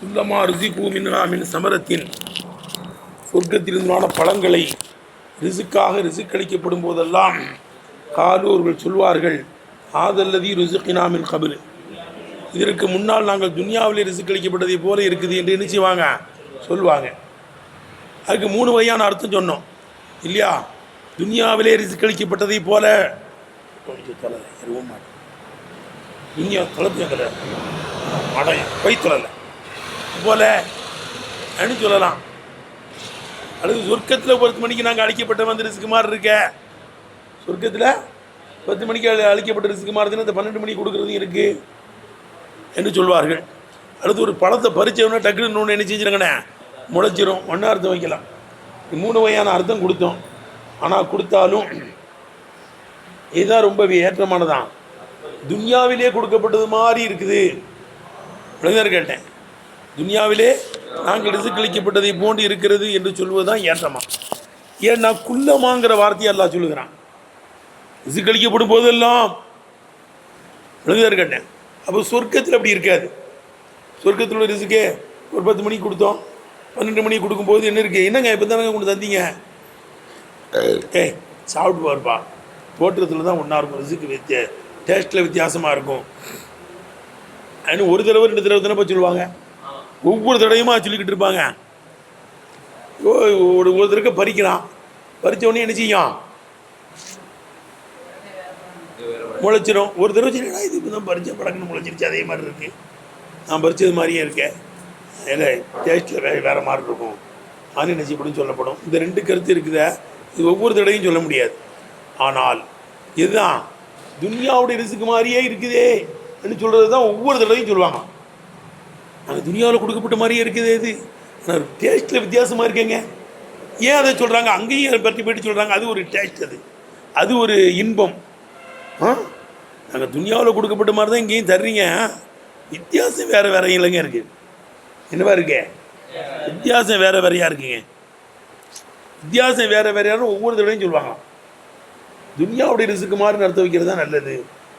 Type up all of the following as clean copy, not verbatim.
குல்லமா ருசிகு மின்ஹா மின் சமரத்தின், சொர்க்கத்திலிருந்தான பழங்களை ரிசுக்களிக்கப்படும் போதெல்லாம் காலூர்கள் சொல்வார்கள், ஆதல்லதி ருசுகினா மின் கபில், இதற்கு முன்னால் நாங்கள் துன்யாவிலே ரிசுக்களிக்கப்பட்டதை போல இருக்குது என்று நினைச்சுவாங்க சொல்லுவாங்க. அதுக்கு 3 வகையான அர்த்தம் சொன்னோம் இல்லையா? துன்யாவிலே ரிசுக்களிக்கப்பட்டதை போல, துன்யா தொலைப்பியங்கள அடையும் போய் சொல்லலை போல அப்படின்னு சொல்லலாம். அல்லது சொர்க்கத்தில் 10 மணிக்கு நாங்கள் அழிக்கப்பட்ட வந்து ரிஸ்க்கு மாதிரி இருக்க, சொர்க்கத்தில் 10 மணிக்கு அழிக்கப்பட்ட ரிஸ்க்கு மாதிரி இந்த 12 மணிக்கு கொடுக்குறதும் இருக்குது என்று சொல்வார்கள். அடுத்து ஒரு பழத்தை பறிச்சவொன்னே டக்குன்னு ஒன்று என்ன செஞ்சிருங்கண்ணே முளைச்சிரும், ஒன்றா அர்த்தம் வைக்கலாம். 3 வகையான அர்த்தம் கொடுத்தோம். ஆனால் கொடுத்தாலும் இதுதான் ரொம்ப ஏற்றமானதான். துன்யாவிலே கொடுக்கப்பட்டது மாதிரி இருக்குது. விளைஞர் கேட்டேன், துன்யாவிலே நாங்கள் ரிசுக்களிக்கப்பட்டதை போன்று இருக்கிறது என்று சொல்வதுதான் ஏற்றமா? ஏன்னா குல்லமாங்கிற வார்த்தையை அல்லாஹ் சொல்லுகிறான். ரிசுக்களிக்கப்படும் போதெல்லாம் விளைஞர் கேட்டேன். அப்போ சொர்க்கத்தில் அப்படி இருக்காது. சொர்க்கத்தில் உள்ள ரிசுக்கே ஒரு 10 மணிக்கு கொடுத்தோம், 12 மணிக்கு கொடுக்கும்போது என்ன இருக்குது, என்னங்க இப்போ தானங்க கொண்டு தந்தீங்க, ஏய் சாப்பிட்டு பாருப்பா, தோற்றத்தில் தான் ஒன்றா இருக்கும், ரிசுக்கு டேஸ்ட்டில் வித்தியாசமாக இருக்கும் அப்படின்னு ஒரு தடவை 2 தடவை தானே சொல்லுவாங்க. ஒவ்வொரு தடவையுமா சொல்லிக்கிட்டு இருப்பாங்க. ஒரு தடவை பறிக்கிறான், பறித்த உடனே என்ன செய்யும், முளைச்சிரும். ஒரு தடவை சொல்லிடா இது இப்போ தான் பறித்த படக்குன்னு முளைச்சிருச்சு, அதே மாதிரி இருக்குது, நான் பறித்தது மாதிரியே இருக்கேன், இல்லை டேஸ்ட்டில் வேறு மாதிரி இருக்கும், ஆனால் என்ன செய்யப்படும் சொல்லப்படும். இந்த 2 கருத்து இருக்குத, இது ஒவ்வொரு தடவையும் சொல்ல முடியாது. ஆனால் இதுதான் துன்யாவுடைய ரிசுக்கு மாதிரியே இருக்குதே என்று சொல்கிறது தான் ஒவ்வொரு தடவையும் சொல்லுவாங்க. நாங்கள் துனியாவில் கொடுக்கப்பட்ட மாதிரியே இருக்குது, இது ஆனால் டேஸ்ட்டில் வித்தியாசமாக இருக்கேங்க. ஏன் அதை சொல்கிறாங்க? அங்கேயும் பற்றி போய்ட்டு சொல்கிறாங்க, அது ஒரு டேஸ்ட், அது ஒரு இன்பம். நாங்கள் துனியாவில் கொடுக்கப்பட்ட மாதிரி தான் இங்கேயும் தர்றீங்க, வித்தியாசம் வேறு வேற இல்லைங்க இருக்குது. என்னவா இருக்கு வித்தியாசம் வேறு வேறையாக இருக்குங்க. வித்தியாசம் வேறு வேறையாரும் ஒவ்வொரு தடவையும் சொல்லுவாங்க. துன்யாவுடைய ரிசுக்கு மாதிரி நடத்த வைக்கிறது தான் நல்லது.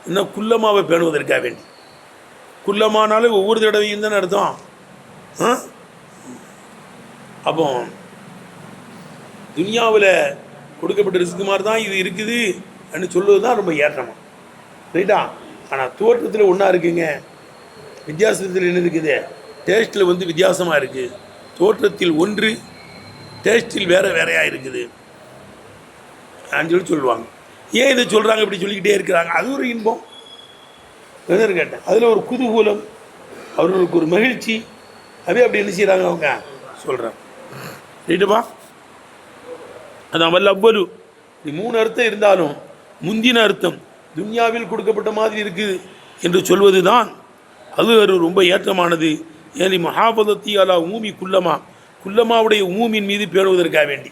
இன்னும் குல்லமாவை பேணுவதற்காக வேண்டி, குல்லமானாலும் ஒவ்வொரு தடவையும் தானே அர்த்தம். அப்போ துன்யாவில் கொடுக்கப்பட்ட ரிஸ்க்கு மாதிரி தான் இது இருக்குது அப்படின்னு சொல்லுவது தான் ரொம்ப ஏற்றமா, ரைட்டா? ஆனால் தோற்றத்தில் ஒன்றா இருக்குங்க, வித்தியாசத்தில் என்ன இருக்குது, டேஸ்ட்டில் வந்து வித்தியாசமாக இருக்குது. தோற்றத்தில் ஒன்று, டேஸ்ட்டில் வேறையாக இருக்குது அப்படின்னு சொல்லுவாங்க. ஏன் இதை சொல்கிறாங்க, இப்படி சொல்லிக்கிட்டே இருக்கிறாங்க? அது ஒரு இன்பம் கேட்டேன், அதில் ஒரு குதூகூலம், அவர்களுக்கு ஒரு மகிழ்ச்சி, அதே அப்படி என்ன செய்கிறாங்க அவங்க சொல்கிறாங்க, ரைட்டுப்பா? அதான் வல்ல அவ்வளவு 3 அர்த்தம் இருந்தாலும் முந்தின அர்த்தம் துன்யாவில் கொடுக்கப்பட்ட மாதிரி இருக்குது என்று சொல்வது தான் அது ரொம்ப ஏற்றமானது. ஏனி மஹாபதத்தி அலா ஊமி குல்லமாவுடைய ஊமின் மீது பேணுவதற்காக வேண்டி,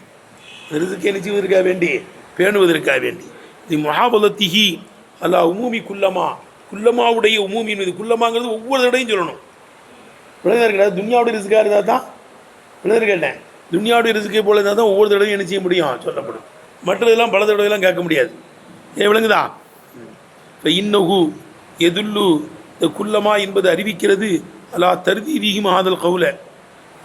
ரிசுக்கு என்ன செய்வதற்காக வேண்டி, பேணுவதற்காக வேண்டி. இது மஹாபதத்திஹி அலா ஊமி குல்லமாவுடைய ஊமின் மீது, குல்லமாங்கிறது ஒவ்வொரு தடையும் சொல்லணும். விளையாடு கிடையாது, துன்யாவுடைய ரிசுக்காக இருந்தால் தான் விளையாடு கேட்டேன், துன்யாவுடைய ரிசுக்கை போல இருந்தால் தான் ஒவ்வொரு தடவையும் என்ன செய்ய முடியும் சொல்லப்படும். மற்றதெல்லாம் பல தடவையெல்லாம் கேட்க முடியாது. விளங்குதா? இப்போ இன்னஹு எதுல்லு, இந்த குல்லமா என்பது அறிவிக்கிறது அலா தர்தீதிஹிம் ஆதல் கவுல,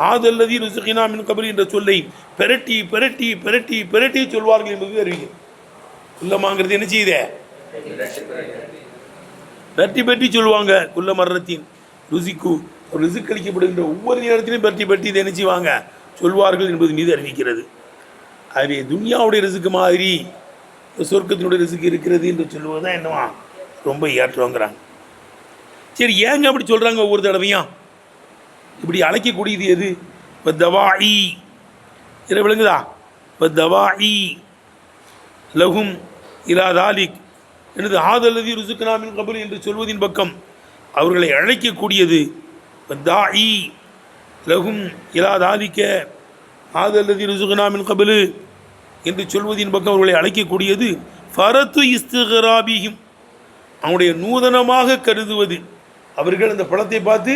ஆதல்லதி ருசுகினா மின் கபில் என்ற சொல்லை பெரட்டி பெரட்டி பெரட்டி பெரட்டி சொல்வார்கள் என்பது அறிவிக்கிறது. குல்லமாங்கிறது என்ன செய்யுதே, பெரட்டி பெரட்டி சொல்லுவாங்க. குல்ல மரணத்தின் ருசிக்கு, ரிசுக்கு அளிக்கப்படுகின்ற ஒவ்வொரு நேரத்திலையும் பெரட்டி பெரட்டி இதை என்ன செய்வாங்க சொல்வார்கள் என்பது மீது அறிவிக்கிறது. அதுவே துன்யாவுடைய ரிசுக்கு மாதிரி சொர்க்கத்தினுடைய ரிசுக்கு இருக்கிறது என்று சொல்லுவது தான் என்னவா ரொம்ப ஏற்றங்கிறாங்க. சரி, ஏங்க அப்படி சொல்கிறாங்க ஒவ்வொரு தடவையும்? இப்படி அழைக்கக்கூடியது எது? இப்போ தவாஇ இதை விளங்குதா? இப்போ தவாஇ லகும் இலா தாலிக் எனது ஆதல்லதி ருசுக்னாமின் கபுல் என்று சொல்வதின் பக்கம் அவர்களை அழைக்கக்கூடியது. தாஇ லகும் இலா தாலிக்க ஆதல்லதி ருசுக்னாமின் கபுல் என்று சொல்வதின் பக்கம் அவர்களை அழைக்கக்கூடியது ஃபரத்து இஸ்திகராபிஹிம், அவனுடைய நூதனமாக கருதுவது, அவர்கள் அந்த பழத்தை பார்த்து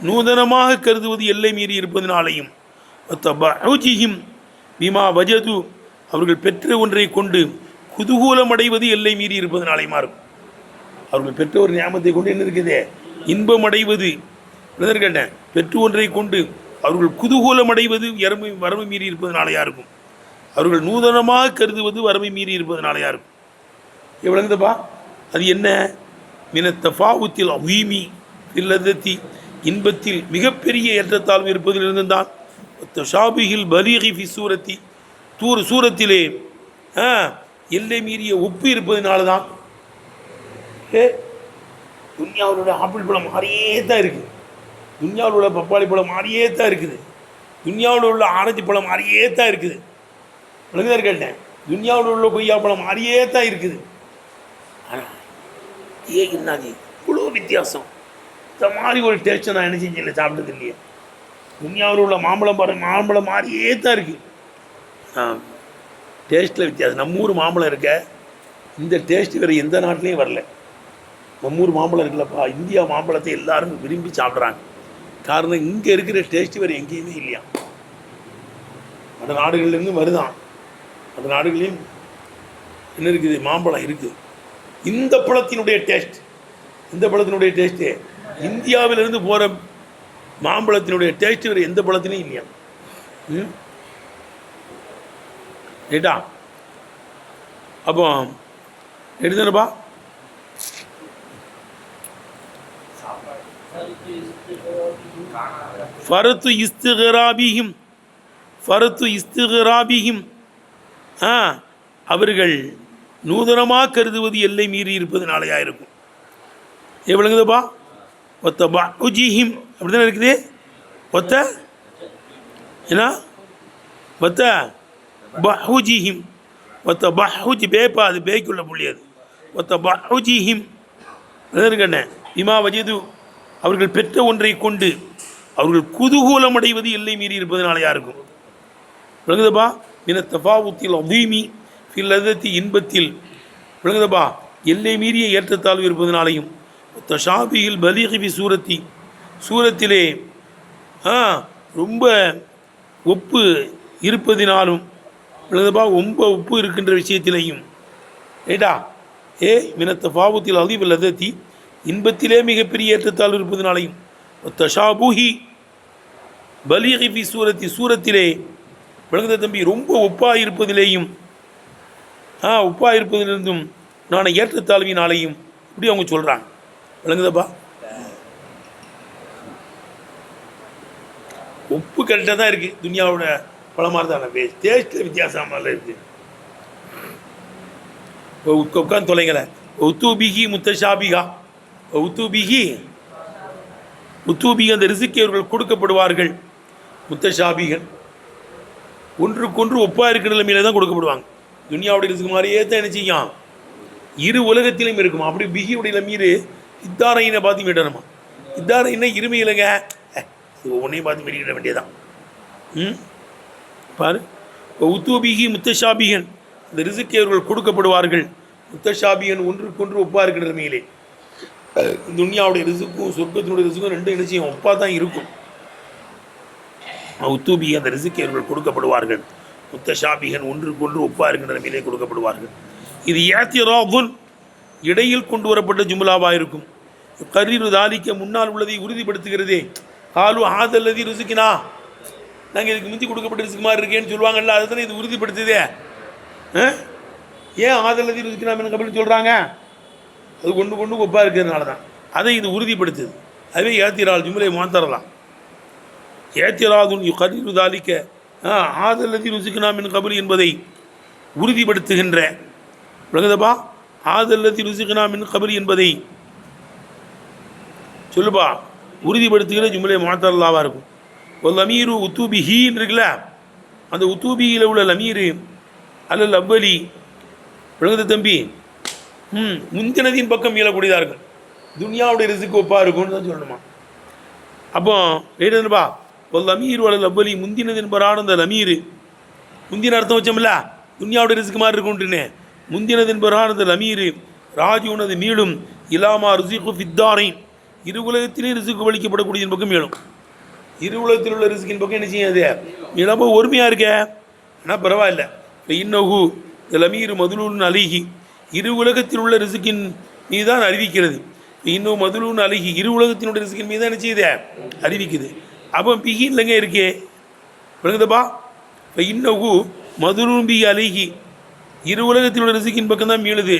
நூதனமாக கருதுவது எல்லை மீறி இருப்பதனாலையும், தபஅஜிஹிம் பிமா வஜது, அவர்கள் பெற்ற ஒன்றை கொண்டு குதூகூலம் அடைவது எல்லை மீறி இருப்பதனாலையுமா இருக்கும். அவர்கள் பெற்ற ஒரு ஞாபகத்தை கொண்டு என்ன இருக்குது, இன்பம் அடைவது கேட்டேன். பெற்று ஒன்றை கொண்டு அவர்கள் குதூகூலம் அடைவது வரம்பு மீறி இருப்பதனாலையா இருக்கும். அவர்கள் நூதனமாக கருதுவது வரம்பை மீறி இருப்பதனாலையா இருக்கும். எவ்வளவுப்பா அது என்ன? மினத்தஃபாவுத்தில் அவீமி இல்லதத்தி இன்பத்தில் மிகப்பெரிய ஏற்றத்தாழ்வு இருப்பதிலிருந்து தான் ஷாபிகில் பலீகி ஃபி சூரத்தி சூரத்திலே எல்லை மீறிய ஒப்பு இருப்பதனால தான். துன்யாவில் உள்ள ஆப்பிள் பழம் மாதிரியே தான் இருக்குது, துன்யாவில் உள்ள பப்பாளி பழம் மாதிரியே தான் இருக்குது, துன்யாவில் உள்ள ஆரஞ்சு பழம் மாதிரியே தான் இருக்குது. விளங்குதான் கேட்டேன். துன்யாவில் உள்ள கொய்யா பழம் மாதிரியே தான் இருக்குது. ஆனால் என்னது இவ்வளோ வித்தியாசம்? இந்த மாதிரி ஒரு டேஸ்ட்டை நான் என்ன செஞ்சேன், சாப்பிட்டது இல்லையே. துன்யாவில் உள்ள மாம்பழம் மாதிரியே தான் இருக்குது. டேஸ்ட்டில் வித்தியாசம். நம்ம ஊர் மாம்பழம் இருக்க இந்த டேஸ்ட் வேறு எந்த நாட்டிலையும் வரல. நம்ம ஊர் மாம்பழம் இருக்குல்லப்பா, இந்தியா மாம்பழத்தை எல்லாரும் விரும்பி சாப்பிட்றாங்க. காரணம் இங்கே இருக்கிற டேஸ்ட்டு வேறு எங்கேயுமே இல்லையா. அந்த நாடுகள்லேருந்து வருதான். அந்த நாடுகளையும் என்ன இருக்குது, மாம்பழம் இருக்குது. இந்த பழத்தினுடைய டேஸ்ட்டு இந்தியாவிலிருந்து போகிற மாம்பழத்தினுடைய டேஸ்ட்டு வேறு எந்த பழத்திலையும் இல்லையா. ரைட்டா? அப்போ எடுத்துனப்பா. ஃபரத்து இஸ்திகராபிஹிம் அவர்கள் நூதனமாக கருதுவது எல்லை மீறி இருப்பதுனாலையா இருக்கும். எவ்வளவுங்கப்பா? ஒத்த பஹுஜிஹிம் அப்படி தானே இருக்குது. ஒத்த ஏன்னா ஒத்த பஹுஜிஹிம், ஒத்த பஹுஜ் பேப்பா, அது பேய்க்குள்ள புள்ளியது. ஒத்த பஹுஜிஹிம் கண்ண இமா வஜது அவர்கள் பெற்ற ஒன்றை கொண்டு அவர்கள் குதூகூலம் அடைவது எல்லை மீறி இருப்பதனாலையா இருக்கும். விளங்குதப்பா? மினத்தஃபாவுத்தில் அவீமி ஃபில் லதத்தி இன்பத்தில் விளங்குதப்பா எல்லை மீறிய ஏற்றத்தாழ்வு இருப்பதனாலையும் தஷாபியில் பலீகி ஃபி சூரத்தி சூரத்திலே ரொம்ப ஒப்பு இருப்பதினாலும் விளங்குதப்பா ரொம்ப ஒப்பு இருக்கின்ற விஷயத்திலையும். ரைட்டா? மினத்தஃபாவுத்தில் அவீமி லதத்தி இன்பத்திலே மிகப்பெரிய ஏற்றத்தாழ்வு இருப்பதனாலையும் தஷாபுஹி பலீகி ஃபி சூரத்தி சூரத்திலே விளங்குத தம்பி ரொம்ப ஒப்பாக இருப்பதிலேயும் ஒப்பாக இருப்பதிலிருந்தும் நான் ஏற்றத்தாழ்வினாலையும் இப்படி அவங்க சொல்கிறாங்க. விளங்குதப்பா? உப்பு கரெக்டாக தான் இருக்குது, துனியாவோட பழமாக தான் டேஸ்ட்டில் வித்தியாசமாக இருக்குது. உட்காந்து தொலைங்களை உத்தூபிகி முத்தஷாபிகா உத்தூபிகி அந்த ரிசுக்கை அவர்கள் கொடுக்கப்படுவார்கள். முத்தஷாபிகள் ஒன்றுக்கொன்று ஒப்பாக இருக்கிற நிலைமையில தான் கொடுக்கப்படுவாங்க. துனியாவுடைய ரிசுக்கு மாதிரியே தான் என்ன செய்யும், இரு உலகத்திலையும் இருக்குமா. அப்படி பிகியுடைய மீறு இத்தாரையினை பார்த்து மீட்டணுமா. இத்தாரையினை இருமை இல்லைங்க, ஒன்றையும் பார்த்து மீறிக்கிட வேண்டியதான். பாரு, உத்தூபிகி முத்தஷாபிகன் அந்த ரிசுக்கை அவர்கள் கொடுக்கப்படுவார்கள். முத்தஷாபிகன் ஒன்றுக்கொன்று ஒப்பாக இருக்கிற நிலைமையிலே துனியாவுடைய ரிசுக்கும் சொர்க்கத்தினுடைய ரிசுக்கும் ரெண்டும் என்ன செய்யும், ஒப்பாக தான் இருக்கும். உத்தூபி அந்த ரிசுக்கை அவர்கள் கொடுக்கப்படுவார்கள். முத்தஷாபிகன் ஒன்றுக்கொன்று ஒப்பாக இருக்கின்ற நிலையிலே கொடுக்கப்படுவார்கள். இது ஏத்திராபுன் இடையில் கொண்டு வரப்பட்ட ஜும்லாவாக இருக்கும். கரீரு தாலிக்க முன்னால் உள்ளதை உறுதிப்படுத்துகிறதே. காலு ஆதல்லதி ருசுக்கினா, நாங்கள் இதுக்கு முந்தி கொடுக்கப்பட்ட ரிசுக்கு மாதிரி இருக்கேன்னு சொல்லுவாங்கல்ல, அதை தானே இது உறுதிப்படுத்துதே. ஏன் ஆதல்லதி ருசுக்கினா அப்படின்னு சொல்கிறாங்க? அது கொண்டு ஒப்பாக இருக்கிறதுனால தான் அதை இது உறுதிப்படுத்துது. அதுவே ஏத்திரால் ஜும்லை மாத்தரலாம். ஏத்திராதுன் கரீரு தாலிக்க ஆதல்லதி ருசுக்கினா மின் கபல் என்பதை உறுதிப்படுத்துகின்ற விளங்குதப்பா. ஆதல்லதி ருசுக்கினா மின் கபல் என்பதை சொல்லுப்பா உறுதிப்படுத்துகிற ஜும்லை மாத்தரலாவாக இருக்கும். ஒரு லமீரு உத்தூபிஹின்னு இருக்குல்ல, அந்த உத்தூபியில் உள்ள லமீரு அல்ல அவ்வலி விளங்குத தம்பி முந்தினதின் பக்கம் மீளக்கூடியதாக இருக்கும். துனியாவுடைய ரிசுக்கு ஒப்பாக இருக்கும்னு தான் சொல்லணுமா. அப்போ எழுதுப்பா ஒரு லமீர் அல்ல அவ்வலி முந்தினதின் பரான அந்த லமீரு முந்தின அர்த்தம் வச்சோம்ல, துனியாவுடைய ரிசுக்கு மாதிரி இருக்கும்ட்டுன்னு முந்தினதின் பரான அந்த லமீரு ராஜுனது மீளும் இலாமா ருசிக்கு ஃபித்தாரின் இரு உலகத்திலேயும் ரிசுக்கு வலிக்கப்படக்கூடியதின் பக்கம் மீளும். இரு உலகத்தில் உள்ள ரிசுக்கின் பக்கம் என்ன செய்யாது மீளப்போ ஒருமையாக இருக்க. ஆனால் பரவாயில்ல. இப்போ இன்னகு லமீர் மதுலூன் அலிஹி இரு உலகத்தில் உள்ள ரிசுக்கின் மீதான் அறிவிக்கிறது. இன்னும் மதுலூன் அழகி இரு உலகத்தினுடைய ரிசுக்கின் மீது என்ன செய்யுது அறிவிக்குது. அப்போ பிகி இல்லைங்க இருக்கே விளங்குதப்பா. இப்போ இன்னகு மதுலூன் பி அழகி இரு உலகத்தினுடைய ரிசுக்கின் பக்கம் தான் மீளுது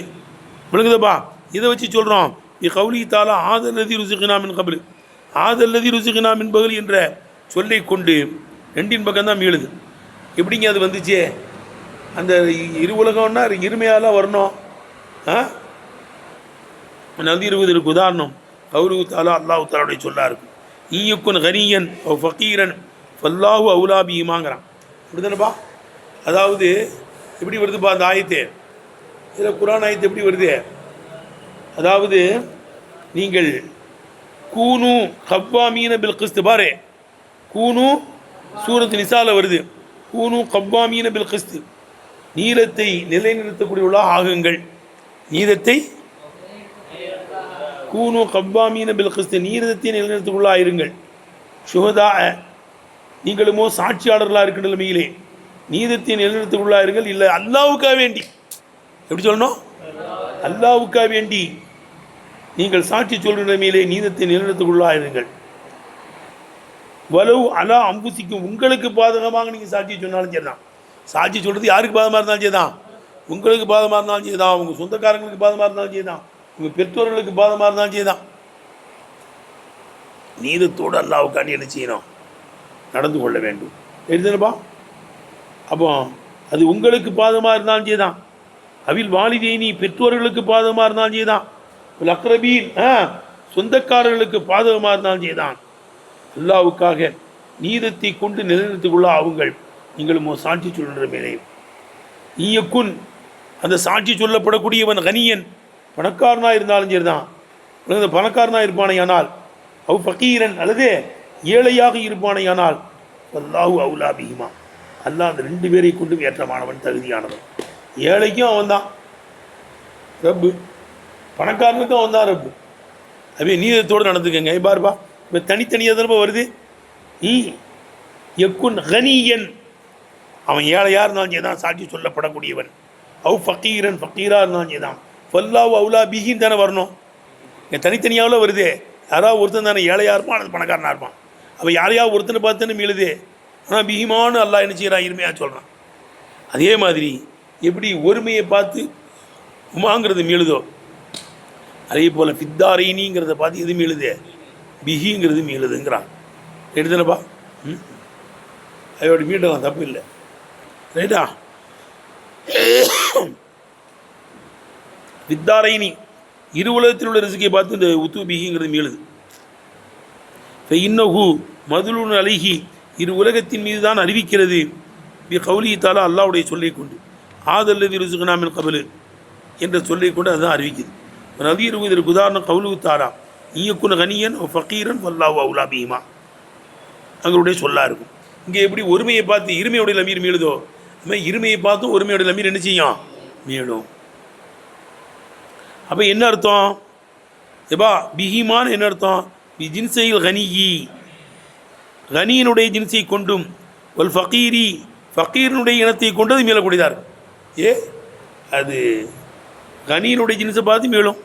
விளங்குதப்பா. இதை வச்சு சொல்கிறோம் கவுலி தாலா ஆதல்லதி ருசுகினாமின் கபல் ஆதல்லதி ருசுகினாமின் பகல் என்ற சொல்லை கொண்டு ரெண்டின் பக்கம் தான் மீளுது. எப்படிங்க அது வந்துச்சு? அந்த இரு உலகம்னா இருமையாலாம் வரணும். நதி இருவதற்கு உதாரணம் கவுலு தாலா அல்லாஹு தாலாவுடைய சொல்லா இருக்கும். ஈயுக்குன் ஹனியன் ஓ ஃபக்கீரன் ஃபல்லாஹு அவுலாபியுமாங்கிறான். இப்படிதானப்பா. அதாவது எப்படி வருதுப்பா அந்த ஆயத்து? இதில் குரான் ஆயத்து எப்படி வருது? அதாவது நீங்கள் கூனு கவ்வாமீன பில் கிஸ்து பாரு. கூனு சூரத்து நிசால வருது. கூனு கவ்வாமீன பில் கிஸ்து நீதத்தை நிலைநிறுத்தக்கூடியவர்களாக ஆகுங்கள். நீதத்தை கூனு கவ்வாமீன பில் கிஸ்து நீதத்தை நிலைநிறுத்தக்கூடியவர்களாக இருங்கள். சுஹதா நீங்களுமோ சாட்சியாளர்களாக இருக்கின்ற நிலைமையிலே நீதத்தை நிலைநிறுத்தக்கூடியவர்களாக இருங்கள். இல்லை அல்லாவுக்காக வேண்டி எப்படி சொல்லணும்? அல்லாவுக்காக வேண்டி நீங்கள் சாட்சி சொல்கிற நிலைமையிலே நீதத்தை நிலைநிறுத்தக்கூடியவர்களாக இருங்கள். வலவு அலா அம்புசிக்கும் உங்களுக்கு பாதகமாக நீங்கள் சாட்சி சொன்னாலும் சரிதான். சாட்சி சொல்கிறது யாருக்கு பாதமாக இருந்தாலும் சரிதான். உங்களுக்கு பாதமாக இருந்தாலும் சரிதான், உங்கள் சொந்தக்காரங்களுக்கு பாதமாக இருந்தாலும் சரிதான், உங்கள் பெற்றோர்களுக்கு பாதமாக இருந்தாலும் சரிதான். நீதத்தோடு அல்லாவுக்காண்டி என்ன செய்யணும்? நடந்து கொள்ள வேண்டும். தெரியுதுப்பா. அப்போ அது உங்களுக்கு பாதமாக இருந்தாலும் சரிதான், அவில் வாலிதேனி பெற்றோர்களுக்கு பாதகமாக இருந்தாலும் செய்தான், அக்ரபீன் சொந்தக்காரர்களுக்கு பாதகமாக இருந்தாலும் செய்தான். அல்லாவுக்காக நீதத்தை கொண்டு நிலைநிறுத்திக்கொள்ள ஆகுங்கள். நீங்களும் சாட்சி சொல்கின்ற மேலே ஈயக்குன் அந்த சாட்சி சொல்லப்படக்கூடியவன் கனியன் பணக்காரனாக இருந்தாலும் சரிதான், பணக்காரனாக இருப்பானையானால் அவ் ஃபக்கீரன் அல்லது ஏழையாக இருப்பானையானால் அல்லாஹு அவுலாபிஹிமா அல்லாஹ் அந்த ரெண்டு பேரை கொண்டு ஏற்றமானவன் தகுதியானவன். ஏழைக்கும் அவன் தான் ரப்பு, பணக்காரனுக்கும் அவன் தான் ரப்பு. அப்படியே நீதத்தோடு நடந்துக்கங்க. பாருப்பா இப்போ தனித்தனியாக திரும்ப வருது. எக்குன் கனியன் அவன் ஏழையாக இருந்தாலும் செய்தான் சாட்சி சொல்லப்படக்கூடியவன். அவு ஃபக்கீரன் ஃபக்கீராக இருந்தாலும் செய்தான். ஃபல்லாஹு அவுலா பிஹின் தானே வரணும். இங்கே தனித்தனியாவில் வருது. யாராவது ஒருத்தன் தானே ஏழையாக இருப்பான், அது பணக்காரனாக இருப்பான். அப்போ யாரையாவது ஒருத்தனை பார்த்துன்னு மீளுது. ஆனால் பிஹிமான்னு அல்லாஹ் என்ன செய்கிறான்? இருமையாக சொல்கிறான். அதே மாதிரி எப்படி ஒருமையை பார்த்து உமாங்கிறது மீளுதோ அதே போல் ஃபித்தாரைனிங்கிறத பார்த்து எது மீளுது? பிஹிங்கிறது மீளுதுங்கிறான். எடுத்துனப்பா. அதோட மீட்டலாம், தப்பு இல்லை. ரைட்டா? ஃபித்தாரைனி இரு உலகத்தில் உள்ள ரிசுக்கை பார்த்து இந்த உத்து பிஹிங்கிறது மீளுது. இப்போ இன்னஹு மதுலூன் அலைஹி இரு உலகத்தின் மீது தான் அறிவிக்கிறது. கவுலி தாலா அல்லாவுடைய சொல்லை கொண்டு ஆதல்லதி ருசுகுனாமின் கபலு என்ற சொல்லை கொண்டு அதுதான் அறிவிக்குது. நதி இருவதற்கு உதாரணம் கவுலு தாலா ஈயக்குன் கனியன் ஃபக்கீரன் வல்லாஹு அவுலா பிஹிமா அவங்களுடைய சொல்லா இருக்கும். இங்கே எப்படி ஒருமையை பார்த்து இருமையுடைய லமீர் மீளுதோ அதுமாதிரி இருமையை பார்த்தும் ஒருமையுடைய லமீர் என்ன செய்யும்? மீளும். அப்போ என்ன அர்த்தம்? எப்பா பிஹிமான்னு என்ன அர்த்தம்? பி ஜின்சையில் கனியி கனியினுடைய ஜின்ஸை கொண்டும் ஒல் ஃபக்கீரி ஃபக்கீரினுடைய இனத்தை கொண்டு அது மீளக்கூடியதாக இருக்கும். அது கனியினுடைய ஜின்ஸை பார்த்து மீளும்.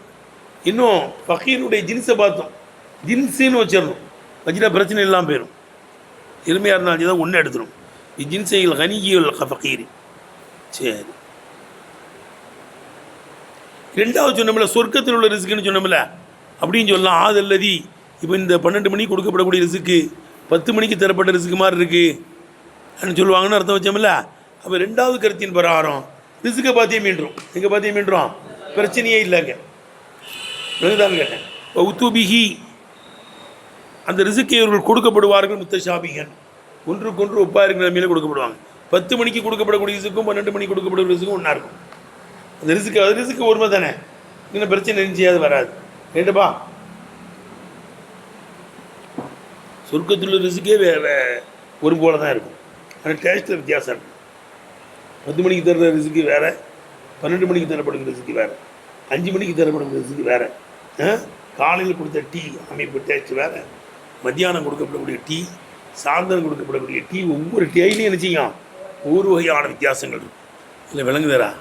இன்னும் ஃபக்கீருடைய ஜின்ஸை பார்த்தோம் ஜின்ஸுன்னு வச்சிடணும், வச்சுட்டா பிரச்சனை இல்லாமல் போயிடும். எருமையாக இருந்தாலும் தான் ஒன்று எடுத்துடும். ஜின்சையில் கனியில் ஃபக்கீரி. சரி, ரெண்டாவது சொன்னோம்ல சொர்க்கத்தில் உள்ள ரிசுக்குன்னு சொன்னோம்ல அப்படின்னு சொல்லலாம். ஆதல்லதி இப்போ இந்த 12 மணிக்கு கொடுக்கப்படக்கூடிய ரிசுக்கு 10 மணிக்கு தரப்பட்ட ரிசுக்கு மாதிரி இருக்குது அப்படின்னு சொல்லுவாங்கன்னு அர்த்தம் வச்சோம்ல. அப்போ ரெண்டாவது கருத்தின் பிரகாரம் ரிசுக்கை பார்த்தியே மீண்டும் எங்கே பார்த்தியே மீண்டும் பிரச்சனையே இல்லைங்க. தான் கேட்டேன். இப்போ உத்துபிஹி அந்த ரிசுக்கை இவர்கள் கொடுக்கப்படுவார்கள் முத்தஷாபிகன் ஒன்றுக்கொன்று ஒப்பாக இருக்கிற நிலைமையில கொடுக்கப்படுவாங்க. 10 மணிக்கு கொடுக்கப்படக்கூடிய ரிசுக்கும் 12 மணிக்கு கொடுக்கப்படக்கூடிய ரிசுக்கும் ஒன்றா இருக்கும். அந்த ரிசுக்கு அது ரிசுக்கு ஒருமை தானே, இன்னும் பிரச்சனை நினைச்சியாது வராது. கேட்டுப்பா, சொர்க்கத்தில் ரிசுக்கே ஒரு போல தான் இருக்கும். ஆனால் டேஸ்ட்டில் வித்தியாசம் இருக்கும். 10 மணிக்கு தர்ற ரிசுக்கு வேறு, 12 மணிக்கு தரப்படுகிற ரிசுக்கு வேறு, 5 மணிக்கு தரப்படுகிற ரிசுக்கு வேறு, காலையில் கொடுத்த டீ அமைப்பு டேஸ்ட் வேறு, மத்தியானம் கொடுக்கப்படக்கூடிய டீ, சாயந்தரம் கொடுக்கப்படக்கூடிய டீ, ஒவ்வொரு டீலையும் என்ன செய்யும் ஒவ்வொரு வகையான வித்தியாசங்கள் இருக்கும். இல்லை விளங்குதரா?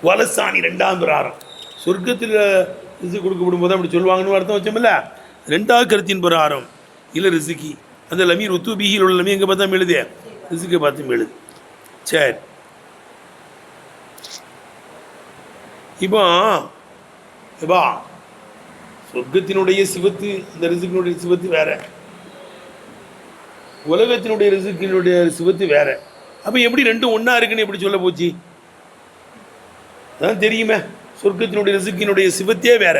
வலசாணி 2ஆம் பிரகாரம் சொர்க்கத்தில் ரிசுக்கு கொடுக்கப்படும் போது அப்படி சொல்லுவாங்கன்னு அர்த்தம் வச்சோம்ல. ரெண்டாவது கருத்தின் பிரகாரம் இல்லை ரிசுக்கி அந்த லமீர் ஒத்து பீகில் உள்ள லமீர் எங்கே பார்த்தா எழுது ரிசுக்கை பார்த்து எழுது. சரி, இப்போ எப்பா சொர்க்கத்தினுடைய சிவத்து அந்த ரிசுக்கினுடைய சிவத்து வேற, உலகத்தினுடைய ரிசுக்கினுடைய சிவத்து வேற. அப்போ எப்படி ரெண்டும் ஒன்றா இருக்குன்னு எப்படி சொல்ல போச்சு? அதான் தெரியுமே, சொர்க்கத்தினுடைய ரிசுக்கினுடைய சிவத்தே வேற,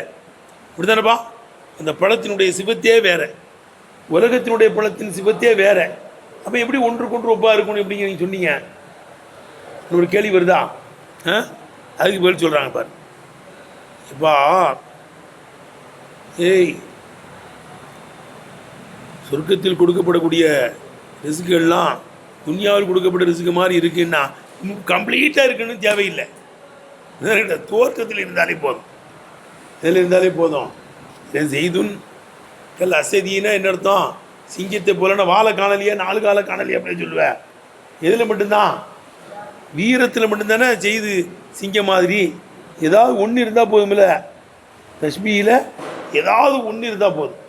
இப்படிதானப்பா? அந்த பழத்தினுடைய சிவத்தே வேற, உலகத்தினுடைய பழத்தின் சிவத்தே வேற. அப்போ எப்படி ஒன்றுக்கொன்று ஒப்பா இருக்கணும் எப்படிங்க நீங்கள் சொன்னீங்க? ஒரு கேள்வி வருதா? அதுக்கு பதில் சொல்கிறாங்க பாரு. இப்போ ஏய், சொர்க்கத்தில் கொடுக்கப்படக்கூடிய ரிசுக்குகள்லாம் துன்யாவில் கொடுக்கப்பட்ட ரிசுக்கு மாதிரி இருக்குன்னா கம்ப்ளீட்டாக இருக்குன்னு தேவையில்லை. தோற்றத்தில் இருந்தாலே போதும், இதில் இருந்தாலே போதும். செய்துன் கல் அசதினா என்ன அர்த்தம்? சிங்கத்தை போலன்னா வாழை காணலையா, 4 காலை காணலையா அப்படின்னு சொல்லுவேன். எதில் மட்டும்தான்? வீரத்தில் மட்டும்தானே செய்து சிங்கம் மாதிரி. ஏதாவது ஒன்று இருந்தால் போதுமில்ல, தஷ்பீயில் ஏதாவது ஒன்று இருந்தால் போதும்.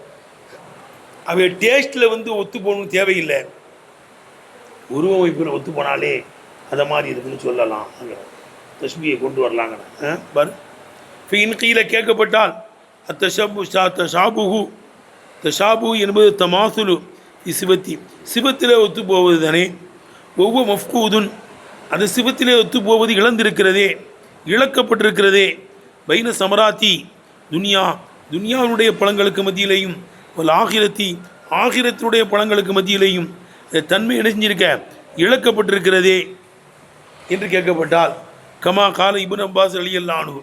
அவை டேஸ்ட்டில் ஒத்து போகணும்னு தேவையில்லை, உருவமைப்பில் ஒத்து போனாலே அதை மாதிரி இருக்குன்னு சொல்லலாம். தஷ்பியை கொண்டு வரலாங்க பாரு. ஃபின் கீழே கேட்கப்பட்டால் தஷாபு என்பது தமாசுலு சிவத்தி சிவத்திலே ஒத்து போவது தானே. ஒவ்வொரு மஃப்கூதுன் அந்த சிவத்திலே ஒத்து போவது இழந்திருக்கிறதே, இழக்கப்பட்டிருக்கிறதே. பைன சமராத்தி துனியாவுடைய பழங்களுக்கு மத்தியிலேயும் ஆகிரத்தி ஆகிரத்தினுடைய பழங்களுக்கு மத்தியிலேயும் தன்மை இணைஞ்சிருக்க இழக்கப்பட்டிருக்கிறதே என்று கேட்கப்பட்டால் கமா கால இப்னு அப்பாஸ் ரலியல்லாஹு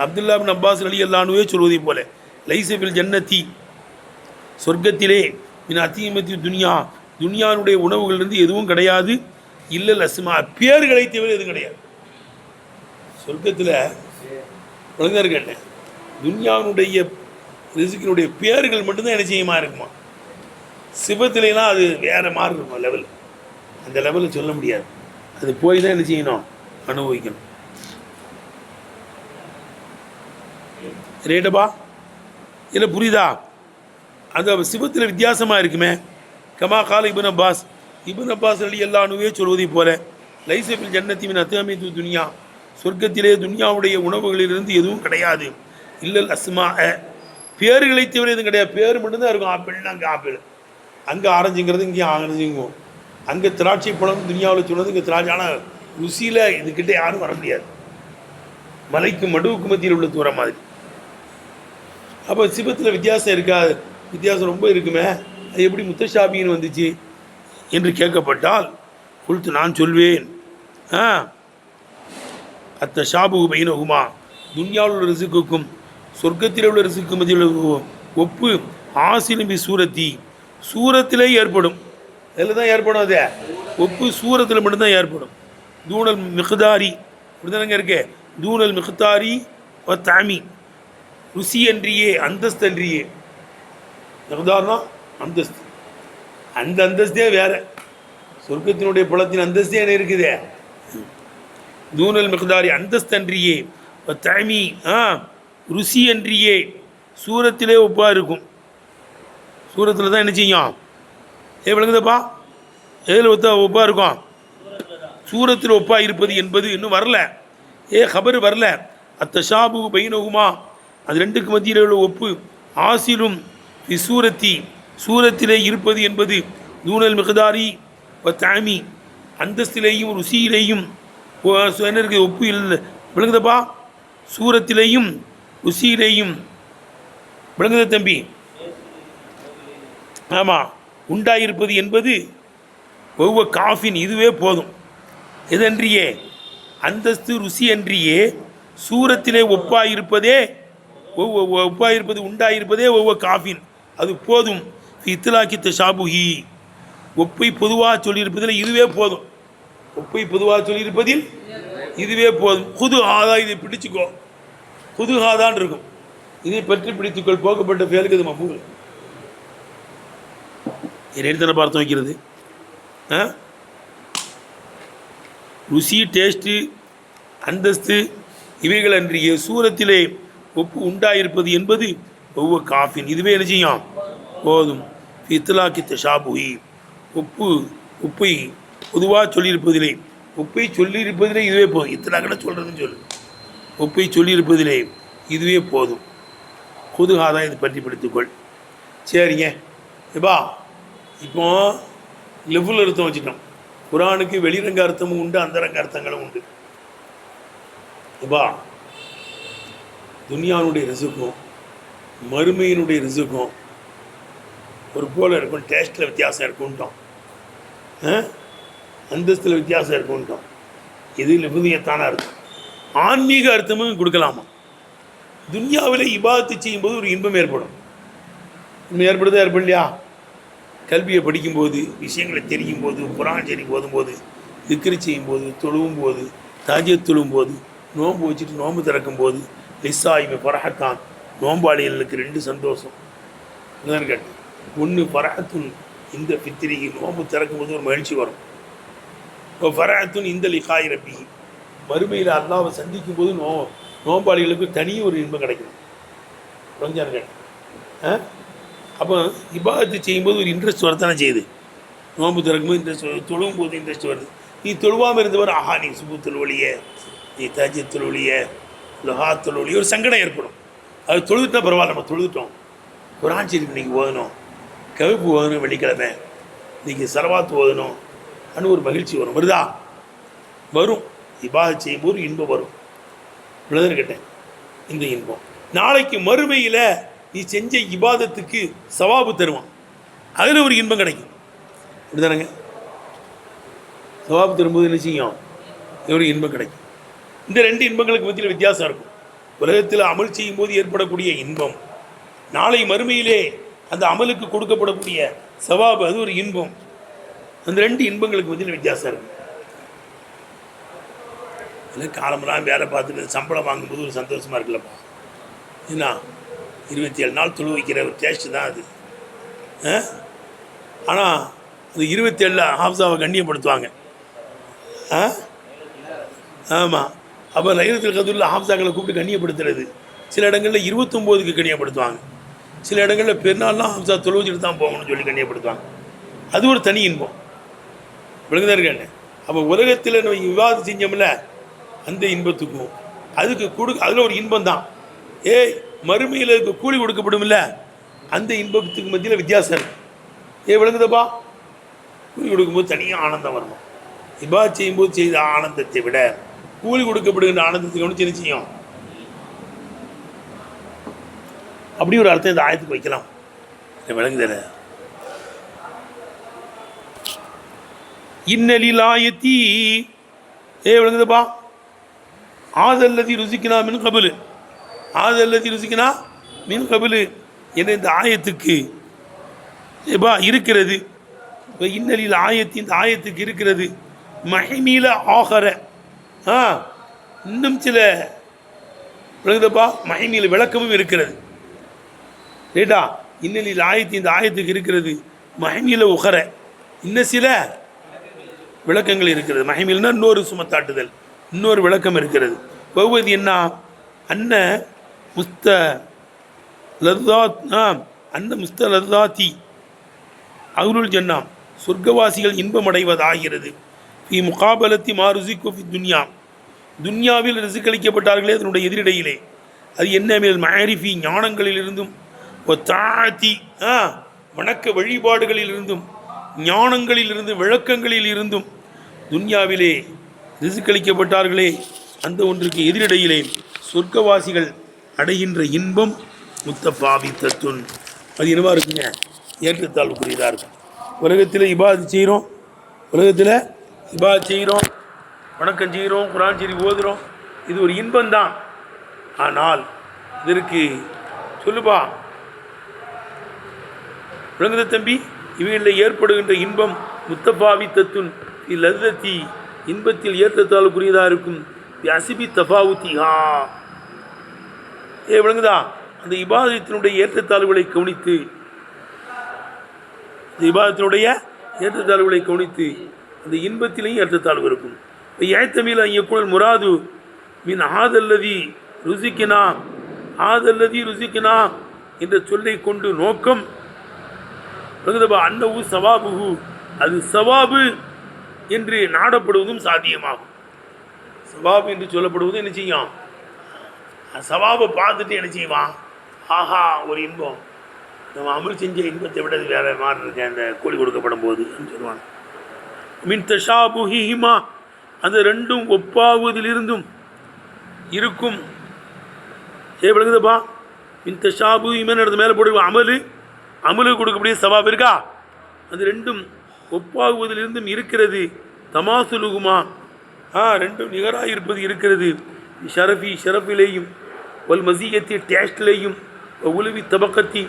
அப்துல்லா இப்னு அப்பாஸ் ரலியல்லாஹுவே சொல்வதை போல லைசபில் ஜன்னத்தி சொர்க்கத்திலே மின் அத்தீமத்தி துனியாவுடைய உணவுகளிலிருந்து எதுவும் கிடையாது. இல்லை லஸ்மா பேர்களை தவிர எதுவும் கிடையாது. சொர்க்கத்தில் ஒழுங்காக இருக்கேன், துன்யாவுடைய ரிசுக்கினுடைய பேர்கள் மட்டும்தான் என்ன செய்யுமா இருக்குமா. சிவத்திலாம் அது வேறு மாதிரி இருக்கும் லெவல், அந்த லெவலில் சொல்ல முடியாது. அது போய் தான் என்ன செய்யணும், அனுபவிக்கணும். ரேட்டப்பா இல்லை புரியுதா? அந்த சிவத்தில் வித்தியாசமாக இருக்குமே. கமா கால இப்னு அப்பாஸ் ரலியல்லாஹுவே சொல்வதை போல லைசபில் ஜன்னத்தி மின் அத்தீமத்தி துனியா சொர்க்கத்திலே துனியாவுடைய உணவுகளிலிருந்து எதுவும் கிடையாது. இல்லல் அஸ்மா பேர்களை தவிர எதுவும் கிடையாது. பேர் மட்டும்தான் இருக்கும். ஆப்பிள்னா அங்கே ஆப்பிள், அங்கே ஆரஞ்சுங்கிறது இங்கே ஆரஞ்சுங்குவோம். அங்கே திராட்சை பழம் துனியாவில் சொன்னது இங்கே திராட்சை. ஆனால் ருசியில் இதுக்கிட்ட யாரும் வர முடியாது, மலைக்கு மடுவுக்கு மத்தியில் உள்ள தூரம் மாதிரி. அப்போ சிவத்தில் வித்தியாசம் இருக்காது, வித்தியாசம் ரொம்ப இருக்குமே. அது எப்படி முத்தஷாபின்னு வந்துச்சு என்று கேட்கப்பட்டால் குறித்து நான் சொல்வேன், அத்த ஷாபு பைனகுமா துன்யாவில் உள்ள ரிசுக்குக்கும் சொர்க்கத்தில் உள்ள ரிசுக்கு மத்தியில் ஒப்பு ஆசிலும்பி சூரத்திலே ஏற்படும். அதில் தான் ஏற்படும். அது ஒப்பு சூரத்தில் மட்டும்தான் ஏற்படும். தூணல் மிக்தாரி இப்படிதானங்க இருக்கு. தூணல் மிக்தாரி தாமி ருசி அன்றியே அந்தஸ்து அன்றியே. மிக்தார்னா அந்தஸ்து, அந்த அந்தஸ்தே வேற. சொர்க்கத்தினுடைய பழத்தின் அந்தஸ்தே என்ன இருக்குதே. தூணல் மிக்தாரி அந்தஸ்து அன்றியே தாமி ருசி அன்றியே சூரத்திலே ஒப்பாக இருக்கும். சூரத்தில் தான் என்ன செய்யும்? விளங்குதப்பா? எதில் ஒப்பாக இருக்கும்? சூரத்தில் ஒப்பாக இருப்பது என்பது இன்னும் வரல, ஹபர் வரல. அத்தஷாபு பைனகுமா அது ரெண்டுக்கு மத்தியில் உள்ள ஒப்பு ஆசிலும் சூரத்திலே இருப்பது என்பது தூணல் மிகதாரி தாமி அந்தஸ்திலேயும் ருசியிலேயும் என்ன இருக்குது? ஒப்பு இல்லை. விளங்குதப்பா? சூரத்திலேயும் ருசியிலேயும் விளங்குத தம்பி? ஆமாம், உண்டாயிருப்பது என்பது ஒவ்வொரு காஃபின் இதுவே போதும். எதன்றியே அந்தஸ்து ருசி அன்றியே சூரத்திலே ஒப்பாயிருப்பதே ஒப்பாயிருப்பது உண்டாயிருப்பதே ஒவ்வொரு காஃபின் அது போதும். இத்திலாக்கி தஷாபுஹி ஒப்பை பொதுவாக சொல்லியிருப்பதில் இதுவே போதும். ஒப்பை பொதுவாக சொல்லியிருப்பதில் இதுவே போதும். குது ஆதா, இதை பிடிச்சிக்கோ, குது ஆதான் இருக்கும். இதை பற்றி பிடித்துக்கொள். போக்கப்பட்ட ஃபேலுக்கு அது மஃபூல். என்னென்ன பார்த்து வைக்கிறது? ருசி, டேஸ்ட்டு, அந்தஸ்து இவைகள் அன்றைய சூரத்திலே ஒப்பு உண்டாயிருப்பது என்பது ஒவ்வொரு காஃபின் இதுவே என்ன செய்யும் போதும். இத்லாக்கி தஷாபுஹி உப்பை பொதுவாக சொல்லியிருப்பதிலே உப்பை சொல்லியிருப்பதிலே இதுவே போதும். இத்தலாக்கட சொல்கிறதுன்னு சொல்லு. உப்பை சொல்லியிருப்பதிலே இதுவே போதும். பொதுகாதான் இது பற்றி படித்துக்கொள். சரிங்க எப்பா இப்போ லெவல் அர்த்தம் வச்சுட்டோம். குரானுக்கு வெளிரங்க அர்த்தமும் உண்டு, அந்தரங்க அர்த்தங்களும் உண்டு. எப்பா துனியானுடைய ரிசுக்கும் மறுமையினுடைய ரிசுக்கும் ஒரு போல இருக்கும். டேஸ்ட்டில் வித்தியாசம் இருக்குன்ட்டோம், அந்தஸ்தில் வித்தியாசம் இருக்குன்ட்டோம். இது லெபுதியத்தான அர்த்தம். ஆன்மீக அர்த்தமும் கொடுக்கலாமா? துன்யாவில் இபாதத்து செய்யும்போது ஒரு இன்பம் ஏற்படும். இன்பம் ஏற்படுதா ஏற்படலையா? கல்வியை படிக்கும்போது, விஷயங்களை தெரியும் போது, குரான் செய்தி போதும்போது, திக்ரு செய்யும்போது, தொழுவும் போது, தாஜியத் தொழுவும் போது, நோன்பு வச்சுட்டு நோன்பு திறக்கும் போது, லிசாயிமை பரஹத்தான் நோம்பாளிகளுக்கு 2 சந்தோஷம் கேட்டு. ஒன்று பரஹத்துன் இந்த பித்திரிகை நோன்பு திறக்கும் போது ஒரு மகிழ்ச்சி வரும். இப்போ பரஹத்துன் இந்த லிகாய் ரப்பி மறுமையில் அல்லாவை சந்திக்கும் போது நோம்பாளிகளுக்கு தனி ஒரு இன்பம் கிடைக்கும். கொஞ்சம் கேட்டு அப்போ இபாதத்து செய்யும்போது ஒரு இன்ட்ரெஸ்ட் வரத்தானே செய்யுது. நோன்பு திறக்கும்போது இன்ட்ரெஸ்ட் வருது, தொழுவும் போது இன்ட்ரெஸ்ட் வருது. நீ தொழுவாமல் இருந்தவர் ஆஹா நீ சுபு தொழுவலிய, நீ தாஜ்ஜத் தொழுவலிய, லஹா தொழுவலிய ஒரு சங்கடம் ஏற்படும். அது தொழுதுட்டா பரவாயில்ல, நம்ம தொழுதுட்டோம். குரான் ஷரீஃப் இன்றைக்கி ஓதணும், கவிப்பு ஓதணும், வெள்ளிக்கிழமை இன்றைக்கி சலவாத்து ஓதணும் அன்னு ஒரு மகிழ்ச்சி வரும். வருதா? வரும். இபாதத் செய்யும்போது இன்பம் வரும். இவ்வளோதான் கேட்டேன். இந்த இன்பம் நாளைக்கு மறுமையில் நீ செஞ்ச இபாதத்துக்கு சவாபு தருவான். அதில் ஒரு இன்பம் கிடைக்கும். அப்படிதானங்க? சவாபு தரும்போது என்ன செய்யும்? ஒரு இன்பம் கிடைக்கும். இந்த 2 இன்பங்களுக்கு மத்தியில் வித்தியாசம் இருக்கும். உலகத்தில் அமல் செய்யும் போது ஏற்படக்கூடிய இன்பம், நாளை மறுமையிலே அந்த அமலுக்கு கொடுக்கப்படக்கூடிய சவாபு, அது ஒரு இன்பம். அந்த 2 இன்பங்களுக்கு மத்தியில் வித்தியாசம் இருக்கும். இல்லை காலமெல்லாம் வேலை பார்த்துட்டு சம்பளம் வாங்கும்போது ஒரு சந்தோஷமாக இருக்குல்லப்பா. ஏன்னா 27 நாள் தொழு வைக்கிற ஒரு டேஸ்ட்டு தான் அது. ஆனால் அந்த 27 ஹாஃப்ஸாவை கண்ணியப்படுத்துவாங்க. ஆமாம். அப்போ லைலத்துல் கத்ரில் ஹாஃப்ஸாக்களை கூப்பிட்டு கண்ணியப்படுத்துறது. சில இடங்களில் 29க்கு கண்ணியப்படுத்துவாங்க. சில இடங்களில் பெருநாள்லாம் ஹாஃப்ஸா தொழு வச்சுட்டு தான் போகணும்னு சொல்லி கண்ணியப்படுத்துவாங்க. அது ஒரு தனி இன்பம். விளங்குதான் இருக்கேன். அப்போ உலகத்தில் நம்ம விவாதம் செஞ்சோம்ல, அந்த இன்பத்துக்கும் அதுக்கு அதில் ஒரு இன்பம் தான். மறுமையில் இருக்க கூலி கொடுக்கப்படும் இல்லை, அந்த இன்பத்துக்கு மத்தியில் வித்தியாசம் இருக்கு. விளங்குதப்பா? கூலி கொடுக்கும்போது தனியாக ஆனந்தம் வரணும். இபாதத் செய்யும்போது செய்த ஆனந்தத்தை விட கூலி கொடுக்கப்படுகின்ற ஆனந்தத்துக்கு ஒன்று சின்ன செய்யும். அப்படி ஒரு அர்த்தம் இந்த ஆயத்துக்கு வைக்கலாம். விளங்குதல? இன்னலில் ஆயத்தி விளங்குதப்பா? ஆதல்லதி ருசிக்கினா மின் கபுலு, ஆதல்லதி ருசிக்கினா மின் கபுலு என்ற இந்த ஆயத்துக்கு இருக்கிறது. இன்னலில் ஆயத்தி இந்த ஆயத்துக்கு இருக்கிறது மஹிமீல ஆகர. இன்னும் சில விளங்குதப்பா மஹிமீல விளக்கமும் இருக்கிறது. ரைட்டா? இன்னலில் ஆயத்தி இந்த ஆயத்துக்கு இருக்கிறது மஹிமீல உகர, இன்னும் சில விளக்கங்கள் இருக்கிறது. மஹிமீல்னா இன்னொரு சுமத்தாட்டுதல், இன்னொரு விளக்கம் இருக்கிறது. பகுவது என்ன? அன்ன முஸ்த லத்தாத் அன்ன முஸ்த லத்தாத்தி அகுருள் ஜன்னாம் சொர்க்கவாசிகள் இன்பமடைவதாகிறது. ஃபி முகாபலத்தி மாருசிக்கு ஃபி துன்யா துன்யாவில் ரிசுக்களிக்கப்பட்டார்களே அதனுடைய எதிரிடையிலே. அது என்ன? மேல் மஹரிஃபி ஞானங்களிலிருந்தும், தாத்தி வணக்க வழிபாடுகளிலிருந்தும், ஞானங்களிலிருந்தும், விளக்கங்களில் இருந்தும் துன்யாவிலே ரிசுக்களிக்கப்பட்டார்களே அந்த ஒன்றுக்கு எதிரிடையிலே சொர்க்கவாசிகள் அடைகின்ற இன்பம் முத்தபாவித்தத்துன். அது என்னவா இருக்குங்க? ஏற்றத்தாழ்வுக்குரியதாக இருக்கும். உலகத்தில் இபாதத் செய்கிறோம், உலகத்தில் இபாதத் செய்கிறோம், வணக்கம் செய்கிறோம், குரான் ஷரீஃப் ஓதுகிறோம், இது ஒரு இன்பம்தான். ஆனால் இதற்கு சொல்லுப்பா விளங்குத தம்பி, இவைகளில் ஏற்படுகின்ற இன்பம் முத்தபாவித்தத்துன் லத்தி இன்பத்தில் ஏற்றத்தாழ்வுக்குரியதாக இருக்கும். அசிபி தபாவுத்திஹா விளங்குதா? அந்த இபாதத்தினுடைய ஏற்றத்தாழ்வுகளை கவனித்து, இந்த இபாதத்தினுடைய ஏற்றத்தாழ்வுகளை கவனித்து அந்த இன்பத்திலேயும் ஏற்றத்தாழ்வு இருக்கும். ஏத்தமில் ஐயக்குழல் முராது மின் ஆதல்லதி ருசிக்கினா ஆதல்லதி ருசிக்கினா என்ற சொல்லை கொண்டு நோக்கம் அன்னவு சவாபுகு அது சவாபு என்று நாடப்படுவதும் சாத்தியமாகும். சவாபு என்று சொல்லப்படுவதும் என்ன செய்யும்? சவாபை பார்த்துட்டு என்ன செய்வான்? ஆஹா ஒரு இன்பம், நம்ம அமல் செஞ்ச இன்பத்தை விட வேற மாதிரி இருக்கேன் அந்த கூலி கொடுக்கப்படும் போது சொல்லுவாங்க. மின் தஷாபுஹிமா அந்த ரெண்டும் ஒப்பாவதிலிருந்தும் இருக்கும். விளங்குதுப்பா? மின் தஷாபுஹிமன் இடத்து மேலே போடுவோம். அமலு கொடுக்கக்கூடிய சவாப் இருக்கா? அது ரெண்டும் ஒப்பாகுவதிலிருந்தும் இருக்கிறது. தமாசுலுகுமா ரெண்டும் நிகராக இருப்பது இருக்கிறது. ஷரஃபிலேயும் வல் மசியத்தி டேஸ்ட்லேயும் உலவி தபக்கத்தி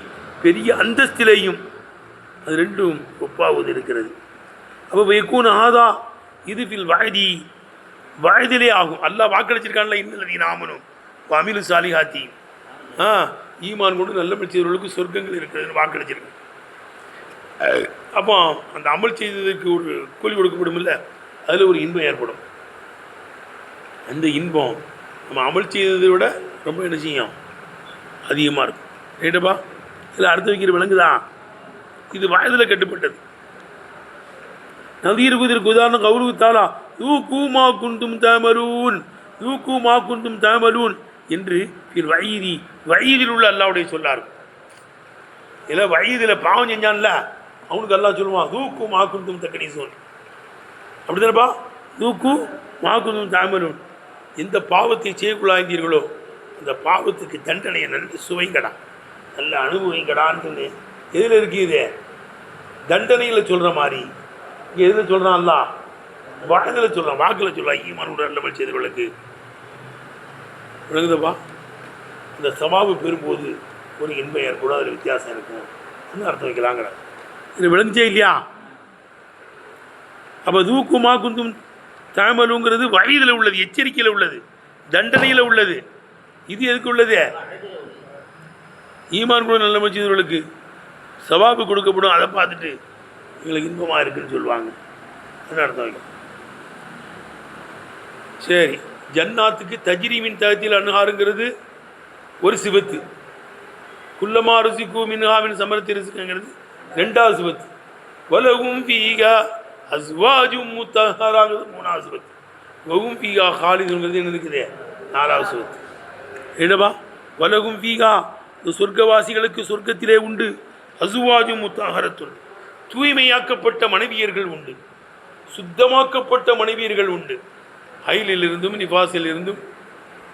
பெரிய அந்தஸ்திலேயும் அது ரெண்டும் ஒப்பாவது இருக்கிறது. அப்போ வைக்கூன் ஆதா இது ஃபில் வயதிலே ஆகும். அல்லாஹ் வாக்களிச்சிருக்கான்ல, இன்னல்லதி நாமனும் அமிலு சாலிஹாத்தி ஈமான் கொண்டு நல்ல செய்தவர்களுக்கு சொர்க்கங்கள் இருக்கிறதுன்னு வாக்களிச்சிருக்கு. அப்போ அந்த அமல் செய்ததுக்கு ஒரு கூலி கொடுக்கப்படும் இல்லை, அதில் ஒரு இன்பம் ஏற்படும். அந்த இன்பம் நம்ம அமல் செய்ததை விட ரொம்ப என்ன செய்யும்? அதிகமாக இருக்கும். ரைட்டப்பா? இதில் அடுத்து வைக்கிற விளங்குதா? இது வயதில் கட்டுப்பட்டது. நதீருக்கு உதாரணம் கௌரவத்தாலா யூக்கூமா குந்தும் தாமலூன் என்று வயதில் உள்ள அல்லாவுடைய சொல்லார். இல்லை வயதில் பாவம் செஞ்சான்ல அவனுக்கு அல்லா சொல்லுவான் தூக்கு மாக்குந்தும் தக்கனீசோன். அப்படி தானப்பா? தூக்கு மாக்குந்தும் தாமலூன். எந்த பாவத்தை செய்யக்குள்ளாய்ந்தீர்களோ அந்த பாவத்துக்கு தண்டனையை நன்றி சுவைங்கடா, நல்ல அனுபவிங்கடான்னு எதில் இருக்குது? தண்டனையில் சொல்கிற மாதிரி இங்கே எதில் சொல்கிறான்? அல்லா வாக்கில் சொல்கிறான், வாக்கில் சொல்கிறான். ஈமான் நல்லமல் செய்தவர்களுக்கு விளங்குதப்பா? இந்த சவாபு பெறும்போது ஒரு இன்பம் ஏற்படும், அதில் வித்தியாசம் இருக்கும். என்ன அர்த்தம் வைக்கலாங்கிற இது விளங்குச்சே இல்லையா? அப்போ தூக்குமா குந்தும் தாமலுங்கிறது வயதில் உள்ளது, எச்சரிக்கையில் உள்ளது, தண்டனையில் உள்ளது. இது எதுக்கு உள்ளது? ஈமான் கூட நல்ல மனிதர்களுக்கு சவாபு கொடுக்கப்படும். அதை பார்த்துட்டு எங்களுக்கு இன்பமாக இருக்குன்னு சொல்லுவாங்க. என்ன அர்த்தம் வைக்கும்? சரி, ஜன்னாத்துக்கு தஜ்ரீமின் தகத்தில் அணுகாருங்கிறது ஒரு சிவத்து. குல்லமா ருசிக்கு மின்ஹாவின் சமரத்தி ருசிக்குங்கிறது ரெண்டாவது சிவத்து. வலகும் ஃபீகா அஸ்வாஜும் முத்தஹராங்கிறது மூணாவது சிவத்து. வகும் ஃபீகா ஹாலிதுங்கிறது என்ன இருக்குது? நாலாவது சிவத்து. என்னப்பா? வலகும் ஃபீகா இந்த சொர்க்கவாசிகளுக்கு சொர்க்கத்திலே உண்டு. அசுவாஜும் முத்தஹரத்துன் தூய்மையாக்கப்பட்ட மனைவியர்கள் உண்டு, சுத்தமாக்கப்பட்ட மனைவியர்கள் உண்டு. ஹைலில் இருந்தும் நிபாசில் இருந்தும்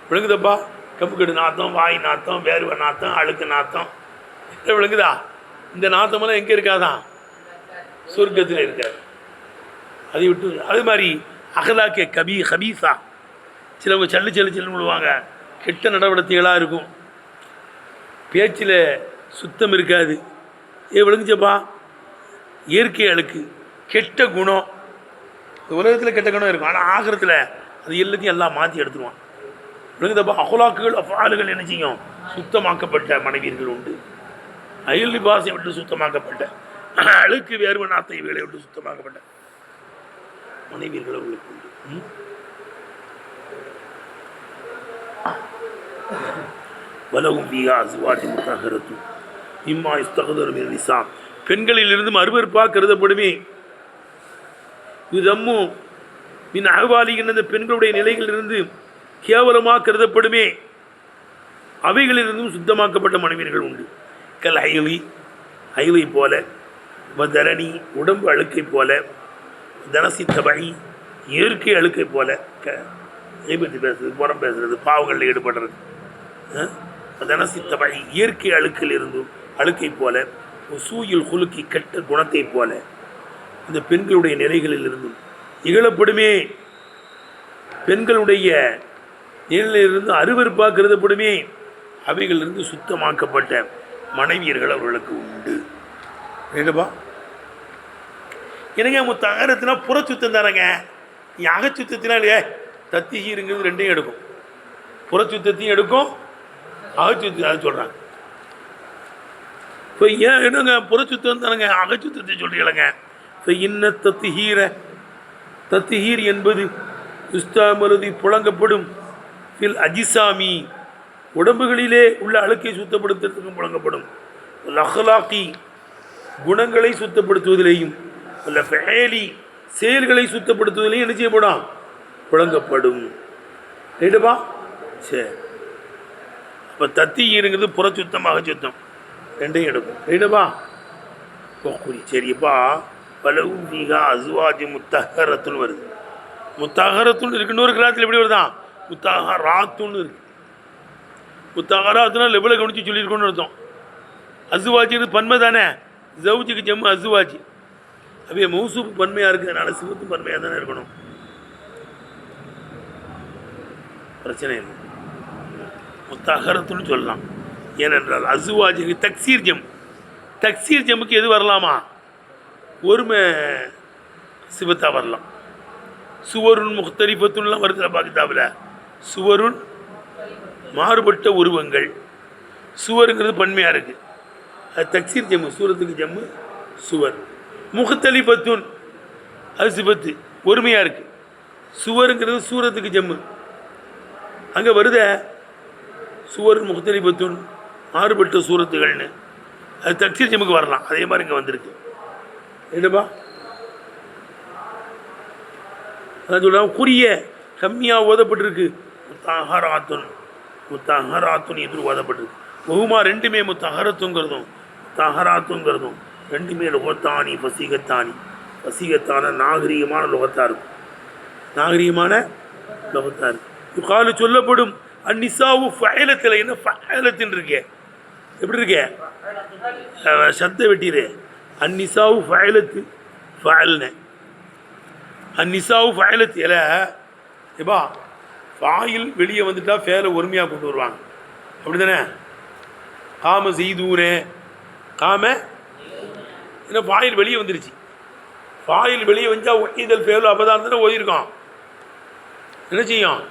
விளங்குதப்பா? கம்புக்கடு நாத்தம், வாய் நாத்தம், வேர்வை நாத்தம், அழுக்கு நாத்தம் விளங்குதா? இந்த நாத்தமெல்லாம் எங்கே இருக்காதான்? சொர்க்கத்தில் இருக்காது. அதை விட்டு அது மாதிரி அகலாக்கே ஹபீஸா சிலவங்க செல்லு விழுவாங்க. கெட்ட நடவடிக்கைகளாக இருக்கும், பேச்சில் சுத்தம் இருக்காது. விளங்குச்சப்பா? இயற்கை அழுக்கு, கெட்ட குணம். உலகத்தில் கெட்ட குணம் இருக்கும், ஆனால் ஆகிறதுல அது எல்லாத்தையும் எல்லாம் மாற்றி எடுத்துருவான். விளங்குதப்பா? அகுலாக்குகள் அஃபாலுகள் என்ன செய்யும்? சுத்தமாக்கப்பட்ட மனைவியர்கள் உண்டு. அயல் நிபாசை விட்டு சுத்தமாக்கப்பட்ட, அழுக்கு வேர்வை நாத்தை வேலை விட்டு சுத்தமாக்கப்பட்ட மனைவியர்கள் அவர்களுக்கு உண்டு. வலவும் வீகா அசுவாஜி முத்தஹரத்து இம்மா இஸ்தகதரும் நிசா பெண்களிலிருந்தும் அருவருப்பாக கருதப்படுமே. இதம்மு மின் அகவாலிகின்ற அந்த பெண்களுடைய நிலைகளிலிருந்து கேவலமாக கருதப்படுமே. அவைகளிலிருந்தும் சுத்தமாக்கப்பட்ட மனைவியர்கள் உண்டு. கல் ஐலை போல, தரணி உடம்பு அழுக்கை போல, தனசி தபை இயற்கை அழுக்கை போல, கைப்பற்றி பேசுறது, புறம் பேசுறது, பாவங்களில் ஈடுபடுறது. தனசி தபை இயற்கை அழுக்கில் இருந்தும் அழுக்கை போல, சூயில் குலுக்கி கெட்ட குணத்தை போல இந்த பெண்களுடைய நிலைகளில் இருந்தும் இகழப்படுமே. பெண்களுடைய நிலையிலிருந்து அருவருப்பாக கருதப்படுமே. அவைகளிலிருந்து சுத்தமாக்கப்பட்ட மனைவியர்கள் அவர்களுக்கு உண்டு. என்னப்பா? எனக்கு முத்தகரத்தினா புற சுத்தம் தானேங்க. நீ அகச்சுத்தத்தினா இல்லையே, தத்திஹீருங்கிறது ரெண்டையும் எடுக்கும். புற சுத்தத்தையும் எடுக்கும், அகச்சுத்தம் அதை சொல்கிறாங்க. இப்போ ஏன் என்னங்க புற சுத்தம் தானேங்க, அகச்சுத்தத்தை சொல்கிறீங்களங்க. இப்போ இன்ன தத்திஹீர் என்பது இஸ்தாமருதி புழங்கப்படும் ஃபில் அஜிசாமி உடம்புகளிலே உள்ள அழுக்கை சுத்தப்படுத்துவதற்கும் புழங்கப்படும். அஹ்லாக்கி குணங்களை சுத்தப்படுத்துவதிலேயும் அல்ல ஃபேலி செயல்களை சுத்தப்படுத்துவதிலேயும் என்ன செய்யப்படும்? புழங்கப்படும். ரைட்டுப்பா? சரி. அப்போ தத்தீருங்கிறது புற சுத்தமாக சுத்தம் ரெண்டையும் எடுக்கும். ரைட்டுப்பா? போக்குறி. சரிப்பா. பலவு மீகா அசுவாஜி முத்தகரத்துன்னு வருது. முத்தகரத்துன்னு இருக்கு. இன்னொரு கிராத்தில் எப்படி வருதான்? முத்தகராத்துன்னு இருக்கு. முத்தகராத்துனா லெவலை கவனித்து சொல்லியிருக்கோன்னு அர்த்தம். அசுவாஜிங்கிறது பன்மை தானே. ஜவுஜுக்கு ஜம்மு அசுவாஜி. அப்படியே மௌசூப் பன்மையாக இருக்குது. அதனால் சிவத்து பன்மையாக தானே இருக்கணும். பிரச்சனை இல்லை. முத்தகரத்துன்னு சொல்லலாம். ஏனென்றால் அசுவாஜிக்கு தக்சீர் ஜம். தக்சீர் ஜம்முக்கு எது வரலாமா? ஒருமை சிவத்தா வரலாம். சுவருன் முக்தலிஃபத்துன்னுலாம் வருதுல பாக்கிதாவில். சுவருன் மாறுபட்ட உருவங்கள். சுவருங்கிறது பன்மையாக இருக்குது. அது தக்சீர் ஜம்மு. சூரத்துக்கு ஜம்மு சுவர். முகத்தலிஃபத்துன் அது சிபத்து ஒருமையாக இருக்குது. சுவருங்கிறது சூரத்துக்கு ஜம்மு. அங்கே வருத சுவர் முகத்தலிஃபத்துன் மாறுபட்ட சூரத்துகள்னு. அது தக்சீர் ஜம்முக்கு வரலாம். அதே மாதிரி இங்கே வந்திருக்கு. என்னப்பா அதான் சொல்கிறாங்க. குறிய கம்மியாக ஓதப்பட்டிருக்கு. முத்தஹராத்துன் முத்தஹராத்துன் எதிர் ஓதப்பட்டிருக்கு. பகுமா ரெண்டுமே முத்தஹரத்துங்கிறதும் முத்தஹராத்துங்கிறதும் ரெண்டுமே லொகத்தானி பசீகத்தானி. பசீகத்தான நாகரீகமான லொகத்தாக இருக்கும். நாகரீகமான லொகத்தாக இருக்கும். காலு சொல்லப்படும் அந்நிசாவு ஃபயலத்தில். என்ன ஃபயலத்தின் இருக்கே? எப்படி இருக்கே? சத்த வெட்டிடு. அந்நிசாவு ஃபயலத்து ஃபயல்னு. அந்நிசாவு ஃபயலத்து இல்லை ஏப்பா. ஃபாயில் வெளியே வந்துட்டா ஃபேலை ஒருமையாக கொண்டு வருவாங்க. அப்படி தானே? காம செய்தூனே காம ஏன்னா ஃபாயில் வெளியே வந்துருச்சு. ஃபாயில் வெளியே வந்தால் ஒய்தல் ஃபேலோ அப்போ தான் தானே ஓதிருக்கோம். என்ன செய்யும்?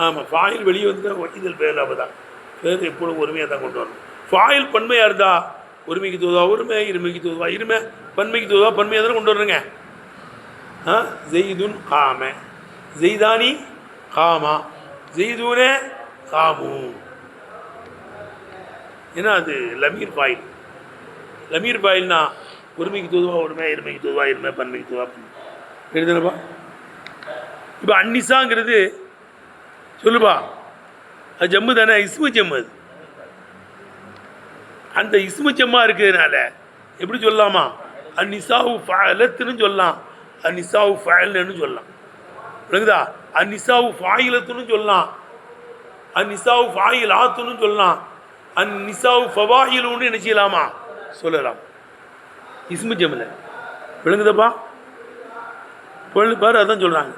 ஆமாம். ஃபாயில் வெளியே வந்துட்டால் ஒய்தல் ஃபேலோ அப்போ தான். ஃபேல் எப்பொழுதும் ஒருமையாக தான் கொண்டு வரணும். ஃபாயில் பன்மையாக இருந்தால் ஒருமைக்கு தோதுவா ஒருமை, இருமைக்கு தோதுவா இருமை, பன்மைக்கு தோதுவா பன்மையாக தானே கொண்டு வரணுங்க. ஜெய்துன் காம, ஜெய்தானி காமா, ஜெய்தூனே காமு. ஏன்னா அது லமீர் ஃபாயில். லமீர் ஃபாயில்னா ஒருமைக்கு தோதுவா ஒருமை, இருமைக்கு தோதுவா இருமை, பன்மைக்கு தோதுவா எழுதுனப்பா. இப்போ அன்னிசாங்கிறது சொல்லுப்பா அது ஜம்மு தானே. இஸ்மு ஜம்மு. அது அந்த இஸ்மு ஜம்மா இருக்கிறதுனால எப்படி சொல்லலாமா? அந்நிசாவு ஃபஅலத்துன்னு சொல்லலாம். அந்நிசாவு ஃபஅல்னு சொல்லலாம். விளங்குதா? அந்நிசாவு ஃபாயிலத்துன்னு சொல்லலாம். அந்நிசாவு ஃபாயிலாத்துன்னு சொல்லலாம். அந்நிசாவு ஃபவாயிலுன்னு என்ன செய்யலாமா? சொல்லலாம். இஸ்மு ஜம்மில். விளங்குதப்பா? பாரு அதான் சொல்கிறாங்க.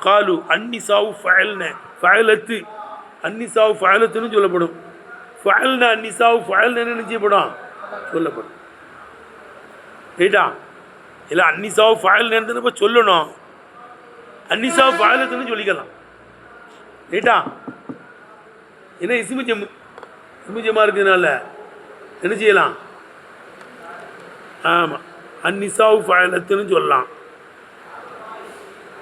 காலு அந்நிசாவு ஃபஅல்னு ஃபஅலத்து. அந்நிசாவு ஃபஅலத்துன்னு சொல்லப்படும். ஃபஅல்னா அந்நிசாவு ஃபஅல்னு என்ன செய்யப்படும்? சொல்லப்படும். ரைட்டா? இல்லை அந்நிசாவு ஃபஅல்னு இப்போ சொல்லணும். அந்நிசாவு ஃபஅலத்துன்னு சொல்லிக்கலாம். ரைட்டா? ஏன்னா இஸ்மு ஜம்மு. இஸ்மு ஜம்மா இருக்கிறதுனால என்ன செய்யலாம்? ஆமாம். அந்நிசாவு ஃபஅலத்துன்னு சொல்லலாம்.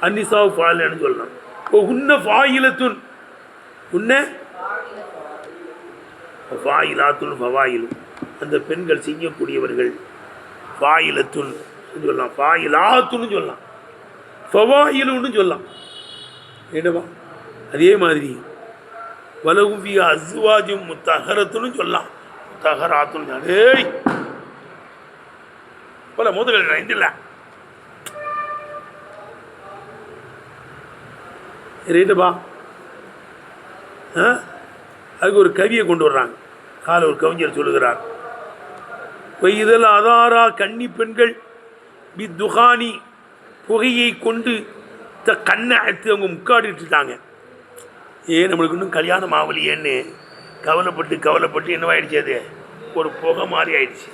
அந்நிசாவு ஃபஅல்னு சொல்லலாம். இப்போ உன்ன ஃபாயிலத்துன் உன்ன ஃபாயிலாத்துன் ஃபவாயிலும் அந்த பெண்கள் செய்யக்கூடியவர்கள். ஃபாயிலத்துன் சொல்லலாம், ஃபாயிலாத்துன்னு சொல்லலாம், ஃபவாயிலுன்னு சொல்லலாம். என்னவா? அதே மாதிரி வலகுவி அஸ்வாஜும் முத்தஹரத்துன்னு சொல்லலாம், முத்தஹராத்துன்னு. டேய் பல முதல்கள் இதில்லை. ரைட்டுப்பா? அதுக்கு ஒரு கவியை கொண்டு வர்றாங்க. கால ஒரு கவிஞர் சொல்லுகிறார். இதில் அதாரா கன்னி பெண்கள் பி துகானி புகையை கொண்டு கண்ணை அழைத்து அவங்க முக்காடிட்டு இருக்காங்க. நம்மளுக்கு இன்னும் கல்யாணம் ஆகலையேன்னு கவலைப்பட்டு என்னவாயிடுச்சு? அது ஒரு புகை மாதிரி ஆயிடுச்சு.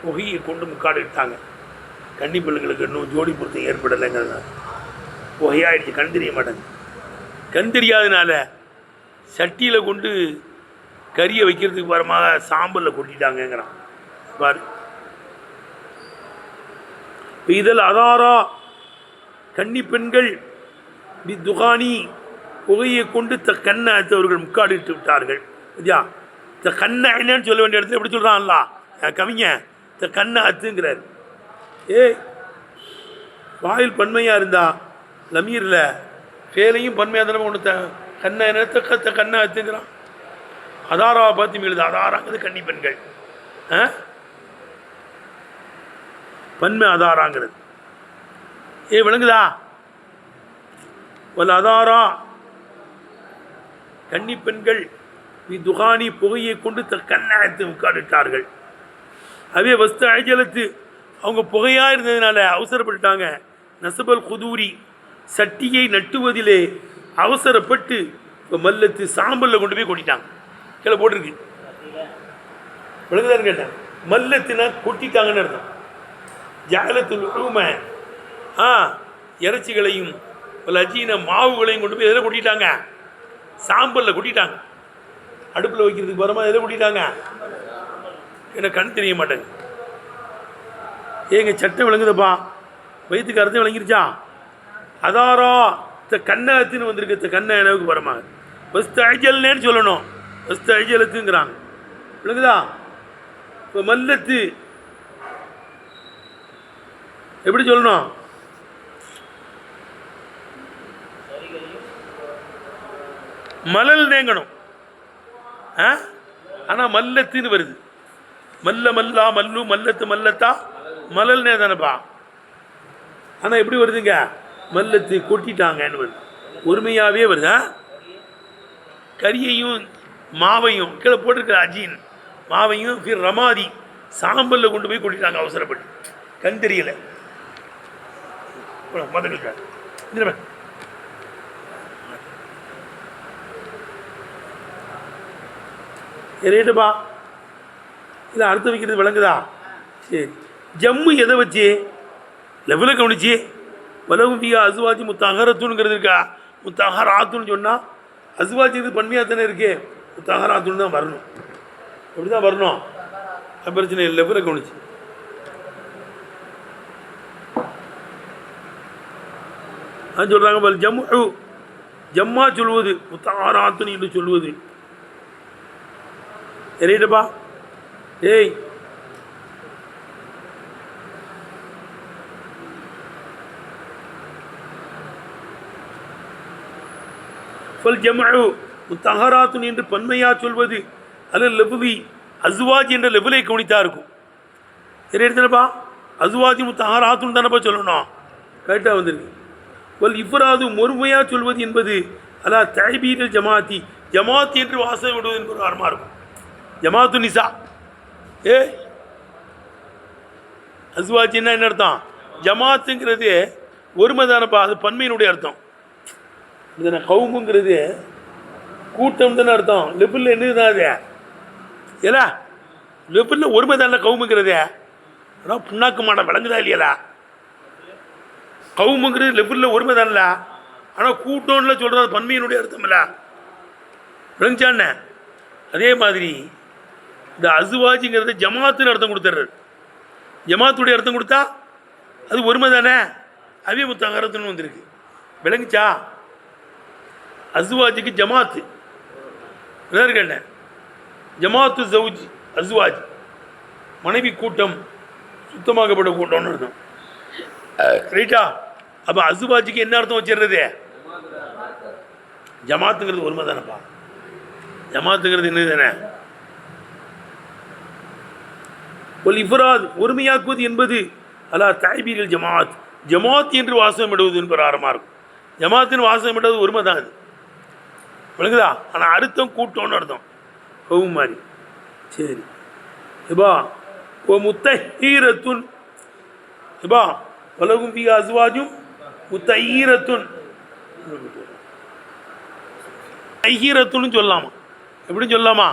புகையை கொண்டு முக்காடிட்டாங்க. கன்னி பெண்களுக்கு இன்னும் ஜோடி பொருத்தம் ஏற்படலைங்கிறதுனால புகையாயிடுச்சு. கண் தெரிய மாட்டாங்க. கண் தெரியாதனால சட்டியில் கொண்டு கறியை வைக்கிறதுக்கு பரமாக சாம்பலில் கொட்டிட்டாங்கிறான். பாரு. இதில் அதாரா கன்னி பெண்கள் பி துகானி புகையை கொண்டு கண்ணத்து அவர்கள் முக்காடிட்டு விட்டார்கள். ஐயா கண்ணை என்னன்னு சொல்ல வேண்டிய இடத்துல எப்படி சொல்கிறான்ல கவிங்க கண்ணத்துங்கிறார். ஏய் வாயில் பன்மையாக இருந்தா லமீரில் ஃபேலையும் பன்மையாக தானே ஒன்று கண்ணை என்னத்த கண்ணை அத்துங்கிறான். அதாரா பார்த்து மீழுது அதாராங்கிறது கன்னி பெண்கள் பன்மை அதாராங்கிறது. விளங்குதா? வல் அதாரா கன்னி பெண்கள் துகானி புகையை கொண்டு கண்ணத்து உட்காடிட்டார்கள். அதே வஸ்து அஜலத்து அவங்க புகையாக இருந்ததுனால அவசரப்பட்டுட்டாங்க. நசபல் குதூரி சட்டியை நட்டுவதிலே அவசரப்பட்டு இப்போ மல்லத்து சாம்பலில் கொண்டு போய் கொட்டிட்டாங்க. கீழே போட்டிருக்கு விளங்குதான்னு கேட்டேன். மல்லத்துனா கொட்டிட்டாங்கன்னு அர்த்தம். ஜாலத்தில் உருமை இறைச்சிகளையும் அஜீன மாவுகளையும் கொண்டு போய் எதில் கொட்டிட்டாங்க? சாம்பலில் கொட்டிட்டாங்க. அடுப்பில் வைக்கிறதுக்கு வரமா எதில் கொட்டிட்டாங்க? எனக்கு கண் தெரிய மாட்டேங்க. ஏங்க சட்டம் விளங்குதப்பா, வயிற்றுக்கு அர்த்தம் விளங்கிருச்சா? அதாரா கண்ணத்துன்னு வந்திருக்கு. கண்ணை எனக்கு வரமா வஸ்து அஜல்னு சொல்லணும். வஸ்து அஜலத்துங்கிறாங்க. விளங்குதா? இப்போ மல்லத்து எப்படி சொல்லணும்? மலல் தேங்கணும். ஆனால் மல்லத்துன்னு வருது. மல்ல மல்லா மல்லு மல்லத்து மல்லத்தா மலல்னே தானேப்பா. ஆனால் எப்படி வருதுங்க? மல்லத்து கொட்டிட்டாங்கன்னு வருது. ஒருமையாகவே வருது. கரியையும் மாவையும் கீழே போட்டிருக்கிற அஜீன் மாவையும் ரமாதி சாம்பலில் கொண்டு போய் கொட்டிட்டாங்க அவசரப்பட்டு. கண் தெரியல. ரேட்டுப்பா இல்லை அர்த்தம் வைக்கிறது விளங்குதா? சரி. ஜம்மு எதை வச்சு லெவலில் கவனிச்சு வலவும் பியா அசுவாஜி முத்தகரத்துங்கிறது இருக்கா? முத்தகராத்துன்னு சொன்னால் அசுவாஜி இது பன்மையாக தானே இருக்கு. முத்தகராத்துன்னு தான் வரணும். எப்படி தான் வரணும்? பிரச்சனை இல்லை. லெவலில் கவனிச்சு சொல்கிறாங்க. ஜம்மு ஜம்மா சொல்வது முத்தகராத்துன்னு என்று சொல்வது. ரைட்டப்பா. ஏய் முத்தஹராத்துன் என்று பன்மையா சொல்வது அல்ல லெபுவி அசுவாஜ் என்ற லெவலை கவனித்தா இருக்கும். சரி எடுத்துனப்பா. அசுவாஜி முத்தஹராத்துன்னு தானப்பா சொல்லணும். கரெக்டாக வந்திருக்கு. வல் இஃப்ராது ஒருமையா சொல்வது என்பது அல்லா தைபீர் ஜமாத்தி ஜமாத் என்று வாசம் விடுவது என்பது ஆரமாக இருக்கும். ஜமாத்து நிசா. அசுவாஜின்னா என்ன அர்த்தம்? ஜமாத்துங்கிறது ஒருமை தானப்பா. அது பன்மையினுடைய அர்த்தம். இதுனா கவுமுங்கிறது கூட்டம் தானே அர்த்தம். லெபில் என்னது தான் அது? ஏல லெபில் ஒருமை தானே கவுமுங்கிறது. ஆனால் புண்ணாக்கு மாடம் விளங்குதா இல்லையலா? கவுமுங்கிறது லெபில் ஒருமை தானல. ஆனால் கூட்டம்ல சொல்கிறது பன்மையினுடைய அர்த்தம் இல்லை. விளங்குச்சான்னு அதே மாதிரி இந்த அசுவாஜிங்கிறது ஜமாத்துன்னு அர்த்தம் கொடுத்துட்றாரு. ஜமாத்துடைய அர்த்தம் கொடுத்தா அது ஒருமை தானே. அவே முத்தகரத்துன்னு வந்திருக்கு. விளங்குச்சா? அசுவாஜிக்கு ஜமாத்து என்ன? ஜமாத்து ஜவுஜ் அசுவாஜ் மனைவி கூட்டம், சுத்தமாகப்பட்ட கூட்டம்னு அர்த்தம். ரைட்டா? அப்போ அசுவாஜிக்கு என்ன அர்த்தம் வச்சிடுறது? ஜமாத்துங்கிறது ஒருமை தானேப்பா. ஜமாத்துங்கிறது என்னது தானே? ஒல் இஃப்ராத் ஒருமையாக்குவது என்பது அல்லா தாய்பீர்கள் ஜமாத் ஜமாத் என்று வாசகம் விடுவது என்பது ஆரமாக இருக்கும். ஜமாத்தின் வாசகம் விடுவது ஒருமை தான். அது விளங்குதா? ஆனால் அர்த்தம் கூட்டம்னு அர்த்தம். கவும் மாதிரி. சரி. இப்பா ஓ முத்தஹீரத்துன் இப்பா வலகும் பியா அஸ்வாஜும் முத்தஹீரத்துன் தைஹீரத்துன்னு சொல்லலாமா? எப்படின்னு சொல்லலாமா?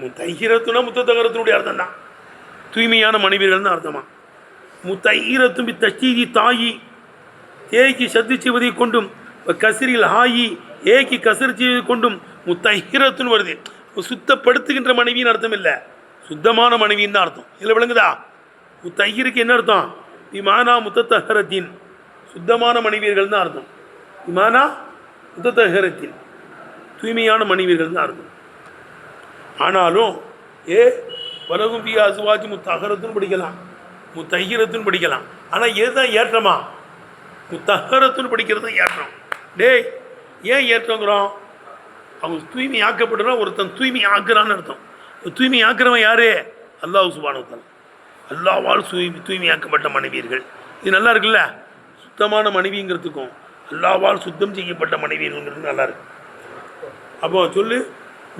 முத்தஹீரத்துனா முத்தகரத்தினுடைய அர்த்தம் தான். தூய்மையான மனைவியர்கள் தான் அர்த்தமா. முத்தஹீரத்தும் தஸ்தீதி தாயி தேய்க்கு சத்து செய்வதை கொண்டும் கசிரில் ஹாயி ஏக்கி கசர் செய்வதை கொண்டும் முத்தஹீரத்துன்னு வருது. சுத்தப்படுத்துகின்ற மனைவின்னு அர்த்தம் இல்லை, சுத்தமான மனைவின்னு தான் அர்த்தம். இல்லை விளங்குதா? முத்தஹீருக்கு என்ன அர்த்தம்? இமானா முத்தஹரத்தின் சுத்தமான மனைவியர்கள் தான் அர்த்தம். இமானா முத்தஹரத்தின் தூய்மையான மனைவியர்கள் தான் இருக்கும். ஆனாலும் பலகும் பி அசுவாஜி முத்தஹரத்துன்னு படிக்கலாம், முத்தஹிரத்துன்னு படிக்கலாம். ஆனால் எதுதான் ஏற்றமா? முத்தஹரத்துன்னு படிக்கிறது தான் ஏற்றம். ஏன் ஏற்றங்கிறோம்? அவங்க தூய்மை ஆக்கப்பட்டுனா ஒருத்தன் தூய்மை ஆக்குறான்னு அர்த்தம். தூய்மை ஆக்குறவன் யாரு? அல்லாஹ் சுப்ஹானஹு வ தஆலா. அல்லாஹ்வால் தூய்மையாக்கப்பட்ட மனைவியர்கள். இது நல்லா இருக்குல்ல? சுத்தமான மனைவிங்கிறதுக்கும் அல்லாஹ்வால் சுத்தம் செய்யப்பட்ட மனைவியர்கள்ங்கிறது நல்லா இருக்கு. அப்போ சொல்லு,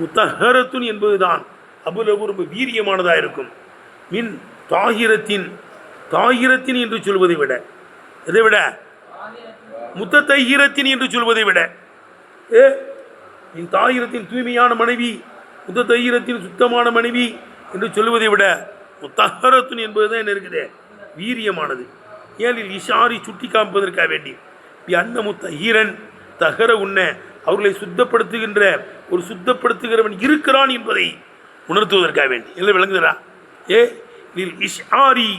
முத்தஹரத்துன் என்பது தான் அவ்வளவு ரொம்ப வீரியமானதாக இருக்கும். மின் தாகிரத்தின் என்று சொல்வதை விட, எதை விட? முத்தஹிரத்தின் என்று சொல்வதை விட, மின் தாகிரத்தின் தூய்மையான மனைவி, முத்தஹிரத்தின் சுத்தமான மனைவி என்று சொல்வதை விட முத்தஹரத்துன் என்பது தான் என்ன இருக்குது? வீரியமானது. ஏனில் இஷாரி சுட்டி காமிப்பதற்காக வேண்டி அன்ன முத்தஹீரன் தஹர உன்ன அவர்களை சுத்தப்படுத்துகின்ற ஒரு சுத்தப்படுத்துகிறவன் இருக்கிறான் என்பதை உணர்த்துவதற்காக வேண்டி. எல்லாம் விளங்குதுடா? இஷாரி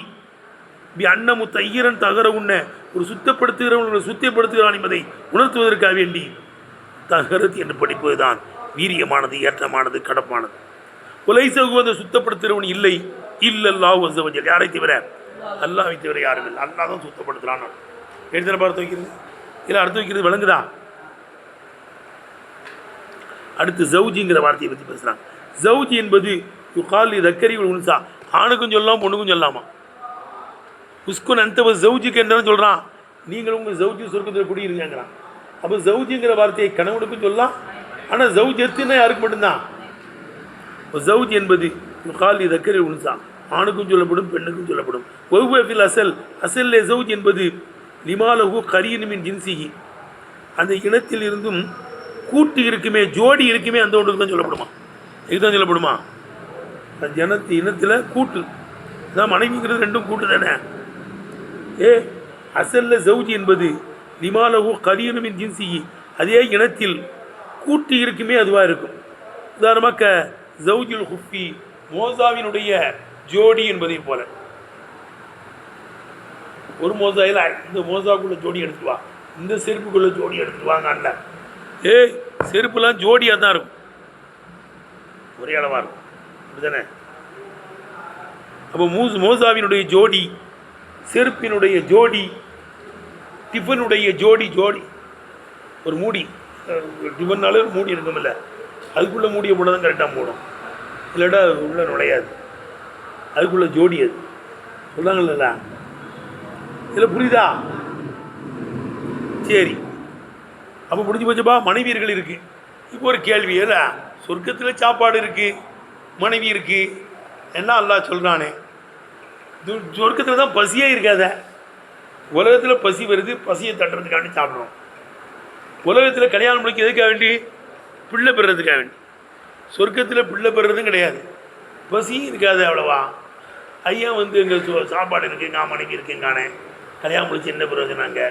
அன்ன முத்தஹீரன் தஹர உன்ன ஒரு சுத்தப்படுத்துகிறவன் சுத்தப்படுத்துகிறான் என்பதை உணர்த்துவதற்காக வேண்டி தஹரத் என்று படிப்பது தான் வீரியமானது, ஏற்றமானது, கடப்பானது. உலைசகுவதை சுத்தப்படுத்துகிறவன் இல்லை இல்லல்லாஹு அஸ்ஸ வஜல். யாரை தவிர? அல்லாஹ்வை தவிர யாரும் இல்லை. அல்லாஹ் தான் சுத்தப்படுத்துகிறான். எழுதின பார்த்து வைக்கிறது இல்லை, அடுத்து வைக்கிறது விளங்குதா? அடுத்து ஜவுஜிங்கிற வார்த்தையை பற்றி பேசுகிறாங்க. ஜவுஜி என்பது யுகாலி தக்கரி உன்சா, ஆணுக்கும் சொல்லலாம் பொண்ணுக்கும் சொல்லாமா. உஸ்குன் அந்த ஜவுஜிக்கு என்னன்னு சொல்கிறான்? நீங்களும் உங்கள் ஜவுஜி சொர்க்கத்தில் குடியிருங்கிறான். அப்போ ஜவுஜிங்கிற வார்த்தையை கணவனுக்கும் சொல்லலாம். ஆனால் ஜவுஜ் எத்துன்னா யாருக்கு மட்டும்தான்? ஜவுஜ் என்பது யுகாலி தக்கரி உன்சா, ஆணுக்கும் சொல்லப்படும் பெண்ணுக்கும் சொல்லப்படும். ஒவ்வொரு அசல்லே ஜவுஜ் என்பது லிமாலகு கரியனுமின் ஜின்சிகி, அந்த இனத்தில் இருந்தும் கூட்டு இருக்குமே, ஜோடி இருக்குமே, அந்த ஒன்றுக்கு தான் சொல்லப்படுமா? இதுதான் சொல்லப்படுமா? அந்த இனத்தில் கூட்டு தான். மனைவிங்கிறது ரெண்டும் கூட்டு தானே. அசல்ல ஜவுஜ் என்பது லிமாலகு கரியனுமின் ஜின்சிகி, அதே இனத்தில் கூட்டு இருக்குமே அதுவாக இருக்கும். உதாரணமாக ஜவுஜுல் ஹுஃபி, மோசாவினுடைய ஜோடி என்பதை போல. ஒரு மோசாயில் இந்த மோசாக்குள்ள ஜோடி எடுத்து வா, இந்த செருப்புக்குள்ள ஜோடி எடுத்து வாங்க. அல்ல, செருப்புலாம் ஜோடியாக தான் இருக்கும், ஒரே அளவாக இருக்கும். அப்படிதானே? அப்போ மோசாவினுடைய ஜோடி, செருப்பினுடைய ஜோடி, டிஃபனுடைய ஜோடி. ஒரு மூடி, டிஃபன்னாலே ஒரு மூடி இருக்குமில்ல, அதுக்குள்ளே மூடியை போட தான் கரெக்டாக மூடும், இல்லைடா உள்ளே நுழையாது. அதுக்குள்ளே ஜோடி அது சொல்கிறாங்கல்ல. இதில் புரியுதா? சரி, அப்போ முடிஞ்சு போச்சுப்பா. மனைவியர்கள் இருக்குது. இப்போ ஒரு கேள்வி, இல்லை சொர்க்கத்தில் சாப்பாடு இருக்குது, மனைவி இருக்குது, என்ன அல்லாஹ் சொல்கிறானே? சொர்க்கத்தில் தான் பசியே இருக்காத. உலகத்தில் பசி வருது, பசியை தட்டுறதுக்காண்டி சாப்பிட்றோம். உலகத்தில் கல்யாணம் முடிக்க எதுக்காக வேண்டி? பிள்ளை பெறுறதுக்காக வேண்டி. சொர்க்கத்தில் பிள்ளை பெறுறதும் கிடையாது, பசியும் இருக்காது அவ்வளோவா. ஐயா வந்து எங்கள் சாப்பாடு இருக்குது, எங்கள் மனைவி இருக்குங்கானே, கல்யாணம் முடிச்சு என்ன பிரயோஜனாங்க?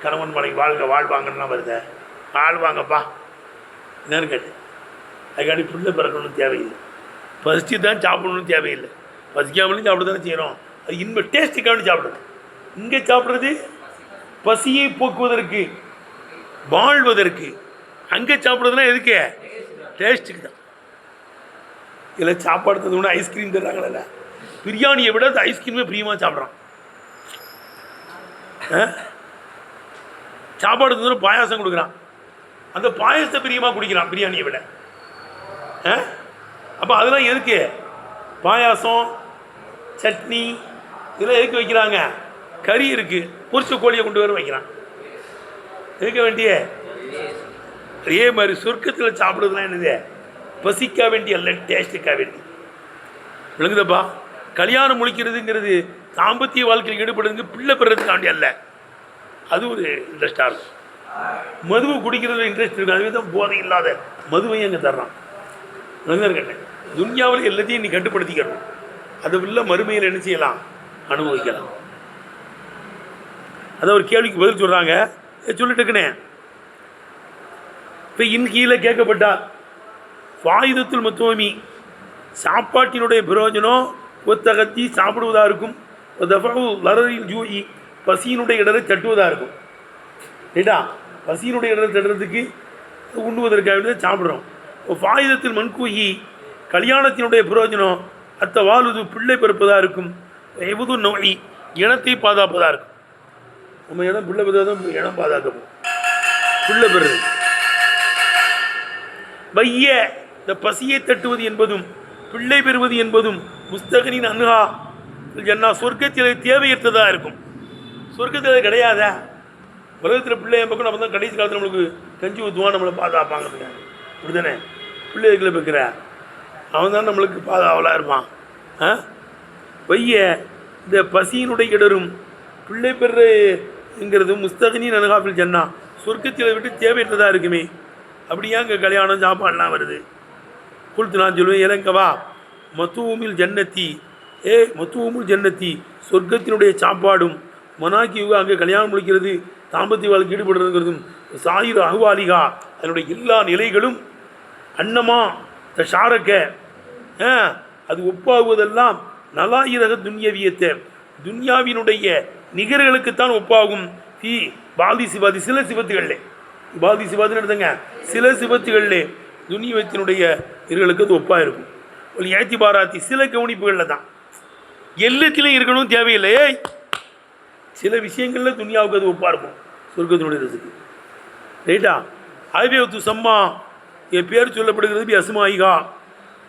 கணவன் மனைவி வாழ்வாங்கன்னா வருத, வாழ்வாங்கப்பா என்னன்னு கேட்டு. அதுக்காண்டி பிள்ளை பிறக்கணும்னு தேவையில்லை, பசிச்சு தான் சாப்பிடணும்னு தேவையில்லை. பசிக்காமலும் சாப்பிட தானே செய்கிறோம். அது இன்பம் டேஸ்ட்டுக்காண்டி சாப்பிடுறது. இங்கே சாப்பிட்றது பசியை போக்குவதற்கு, வாழ்வதற்கு. அங்கே சாப்பிட்றதுனா எதுக்கு? டேஸ்ட்டுக்கு தான். இதில் சாப்பாடு தந்தோம்னா ஐஸ்கிரீம் தர்றாங்களே, பிரியாணியை விட அந்த ஐஸ்கிரீமே பிரியமாக சாப்பிட்றான். சாப்பாடு தந்தோம்னா பாயாசம் கொடுக்குறான், அந்த பாயாசத்தை பிரியமாக குடிக்கிறான் பிரியாணியை விட. அப்போ அதெல்லாம் எதுக்கு? பாயாசம், சட்னி இதெல்லாம் எதுக்கு வைக்கிறாங்க? கறி இருக்குது, பொரிச்ச கோழியை கொண்டு வர வைக்கிறான். எதுக்க வேண்டிய? அதே மாதிரி சொர்க்கத்தில் சாப்பிட்றதுலாம் என்னது? பசிக்க வேண்டிய அல்ல, டேஸ்ட்டுக்காக வேண்டி. விளங்குதப்பா? கல்யாணம் முழிக்கிறதுங்கிறது தாம்பத்திய வாழ்க்கையில் ஈடுபடுறதுக்கு பிள்ளை பெறதுக்காண்டி அல்ல, அது ஒரு இன்ட்ரெஸ்டாக இருக்கும். மதுவை குடிக்கிறதுல இன்ட்ரெஸ்ட் இருக்குது, அதுவே தான் போதை இல்லாத மதுவையும் அங்கே தர்றான். விளங்குதா? துன்யாவில் எல்லாத்தையும் நீ கட்டுப்படுத்திக்கணும், அது உள்ள மறுமையில் என்ன செய்யலாம்? அனுபவிக்கலாம். அதை ஒரு கேள்விக்கு பதில் சொல்கிறாங்க, சொல்லிட்டுக்குனே. இப்போ கீழே கேட்கப்பட்டா வாயுதத்தில் மத்துவமி, சாப்பாட்டினுடைய பிரயோஜனம் ஒத்தகத்தி சாப்பிடுவதாக இருக்கும், லரரில் ஜூயி, பசியினுடைய இடரை தட்டுவதாக இருக்கும். ரைட்டா? பசியினுடைய இடரை தட்டுறதுக்கு உண்ணுவதற்காக சாப்பிட்றோம். ஃபாயுதத்தில் மண்கூகி கல்யாணத்தினுடைய பிரயோஜனம் அத்த வாழுது பிள்ளை பிறப்பதாக இருக்கும். எவது நோய் இனத்தை பாதுகாப்பதாக இருக்கும். நம்ம இடம் பிள்ளை பிறகு தான் இனம் பாதுகாக்கப்படும். பிள்ளை பெறுது வைய இந்த பசியை தட்டுவது என்பதும் பிள்ளை பெறுவது என்பதும் முஸ்தகனின் அன்ஹா ஜன்னா சொர்க்கத்தில் தேவையற்றதாக இருக்கும். சொர்க்கத்தில் கிடையாதா? உலகத்தில் பிள்ளை பக்கம் நம்ம தான் கடைசி காலத்தில் நம்மளுக்கு கஞ்சி ஊற்றுவான், நம்மளை பாதுகாப்பாங்க. இப்படிதானே பிள்ளைகளை பெக்கிற அவன் தான் நம்மளுக்கு பாதுகாவலாக இருப்பான். வைய இந்த பசியினுடைய இடரும் பிள்ளை பெறுங்கிறது முஸ்தகனின் அன்ஹாஃபில் ஜன்னா சொர்க்கத்தில் விட்டு தேவையற்றதாக இருக்குமே. அப்படியா இங்கே கல்யாணம் சாப்பாடுலாம் வருது. குளித்து நான் சொல்லுவேன், இறங்கவா மத்துவமில் ஜன்னத்தி மத்துவமுல் ஜன்னத்தி சொர்க்கத்தினுடைய சாப்பாடும் மனாக்கியுக அங்கே கல்யாணம் முடிக்கிறது தாம்பத்திய வாழ்க்கை ஈடுபடுறதுங்கிறதும் சாயிர் அகுவாலிகா அதனுடைய எல்லா நிலைகளும் அன்னமா ஷாரக்க அது ஒப்பாகுவதெல்லாம் நலாயிரக துன்யவியத்தை துன்யாவினுடைய நிகர்களுக்குத்தான் ஒப்பாகும். பாதி சிவாதி சில சிவத்துகளில் பாதி சிவாதின்னு எடுத்தங்க சில சிவத்துகளில் துன்யவத்தினுடைய நிகர்களுக்கு அது ஒப்பாக இருக்கும். ஒரு ஏத்தி பாராத்தி சில கவனிப்புகளில் தான் எல்லாத்திலையும் இருக்கணும் தேவையில்லை. சில விஷயங்களில் துன்யாவுக்கு அது ஒப்பாக இருக்கும் சொர்க்கத்தினுடைய ரசுக்கு. ரைட்டா? ஆய்வேத்து சம்மா என் பேர் சொல்லப்படுகிறது பி அசுமாயிகா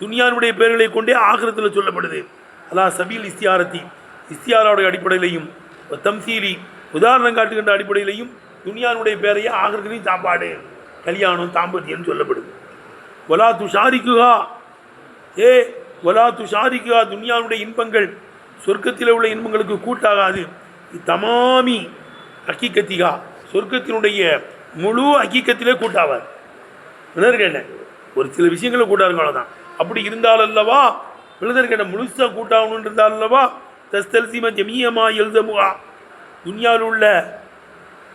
துன்யானுடைய பேர்களை கொண்டே ஆகிரத்தில் சொல்லப்படுது. அதான் சபீல் இஸ்தியாரத்தி இஸ்தியாரோடைய அடிப்படையிலையும் தம்சீலி உதாரணம் காட்டுகின்ற அடிப்படையிலையும் துன்யானுடைய பேரையே ஆகிரத்திலையும் சாப்பாடு கல்யாணம் தாம்பத்தியம்னு சொல்லப்படுது. ஒலா துஷாரிக்குகா ஒலா துஷாரிக்குகா துன்யானுடைய இன்பங்கள் சொர்க்கத்தில் உள்ள இன்பங்களுக்கு கூட்டாகாது. தமாமி ஹக்கீக்கத்திகா சொர்க்கத்தினுடைய முழு ஹக்கீக்கத்திலே கூட்டாவார். விழுதற்கேட்ட ஒரு சில விஷயங்களை கூட்டாருங்க அவ்வளோதான். அப்படி இருந்தால் அல்லவா விழுதற்கேட்ட முழுசாக கூட்டாகணும்னு இருந்தால் அல்லவா தஸ்தல்சிம ஜமியமா எழுதமுகா துன்யாவில் உள்ள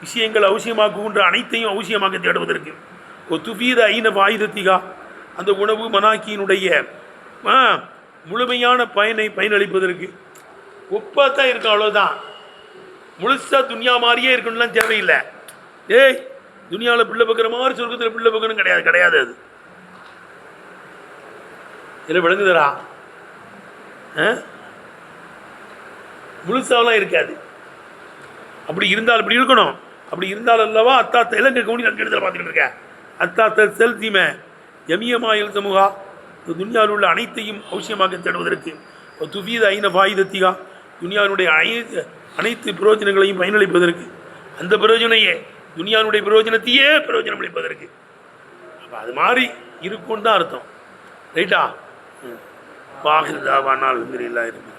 விஷயங்கள் அவசியமாக்குகின்ற அனைத்தையும் அவசியமாக தேடுவதற்கு துபீத ஐன ஆயுதத்திகா அந்த உணவு மனாக்கியினுடைய முழுமையான பயனளிப்பதற்கு ஒப்பாக தான் இருக்கும். அவ்வளோதான். முழுசாக துன்யா மாதிரியே இருக்கணும்லாம் தேவையில்லை. துனியாவில் பிள்ளை பார்க்குற மாதிரி சொர்க்கத்தில் பிள்ளை பார்க்கணும் கிடையாது. அது இதில் விளங்குதரா? முழுசாவெலாம் இருக்காது. அப்படி இருந்தால் இப்படி இருக்கணும். அப்படி இருந்தால் அல்லவா அத்தாத்த இலங்கை கவுனி நான் கெடுதல் பார்த்துக்கிட்டு இருக்கேன். அத்தாத்த செல்தீமை எமியமா எழுத்தமுகா துன்யாவில் உள்ள அனைத்தையும் அவசியமாக தேடுவதற்கு துபீத ஐன பாயுதத்திகா துன்யாவினுடைய அனைத்து பிரயோஜனங்களையும் பயனளிப்பதற்கு அந்த பிரயோஜனையே துன்யானுடைய பிரயோஜனத்தையே பிரயோஜனம் அளிப்பதற்கு அப்போ அது மாதிரி இருக்குன்னு தான் அர்த்தம். ரைட்டா? வாகிருதாவானால் இல்லை இருக்கு.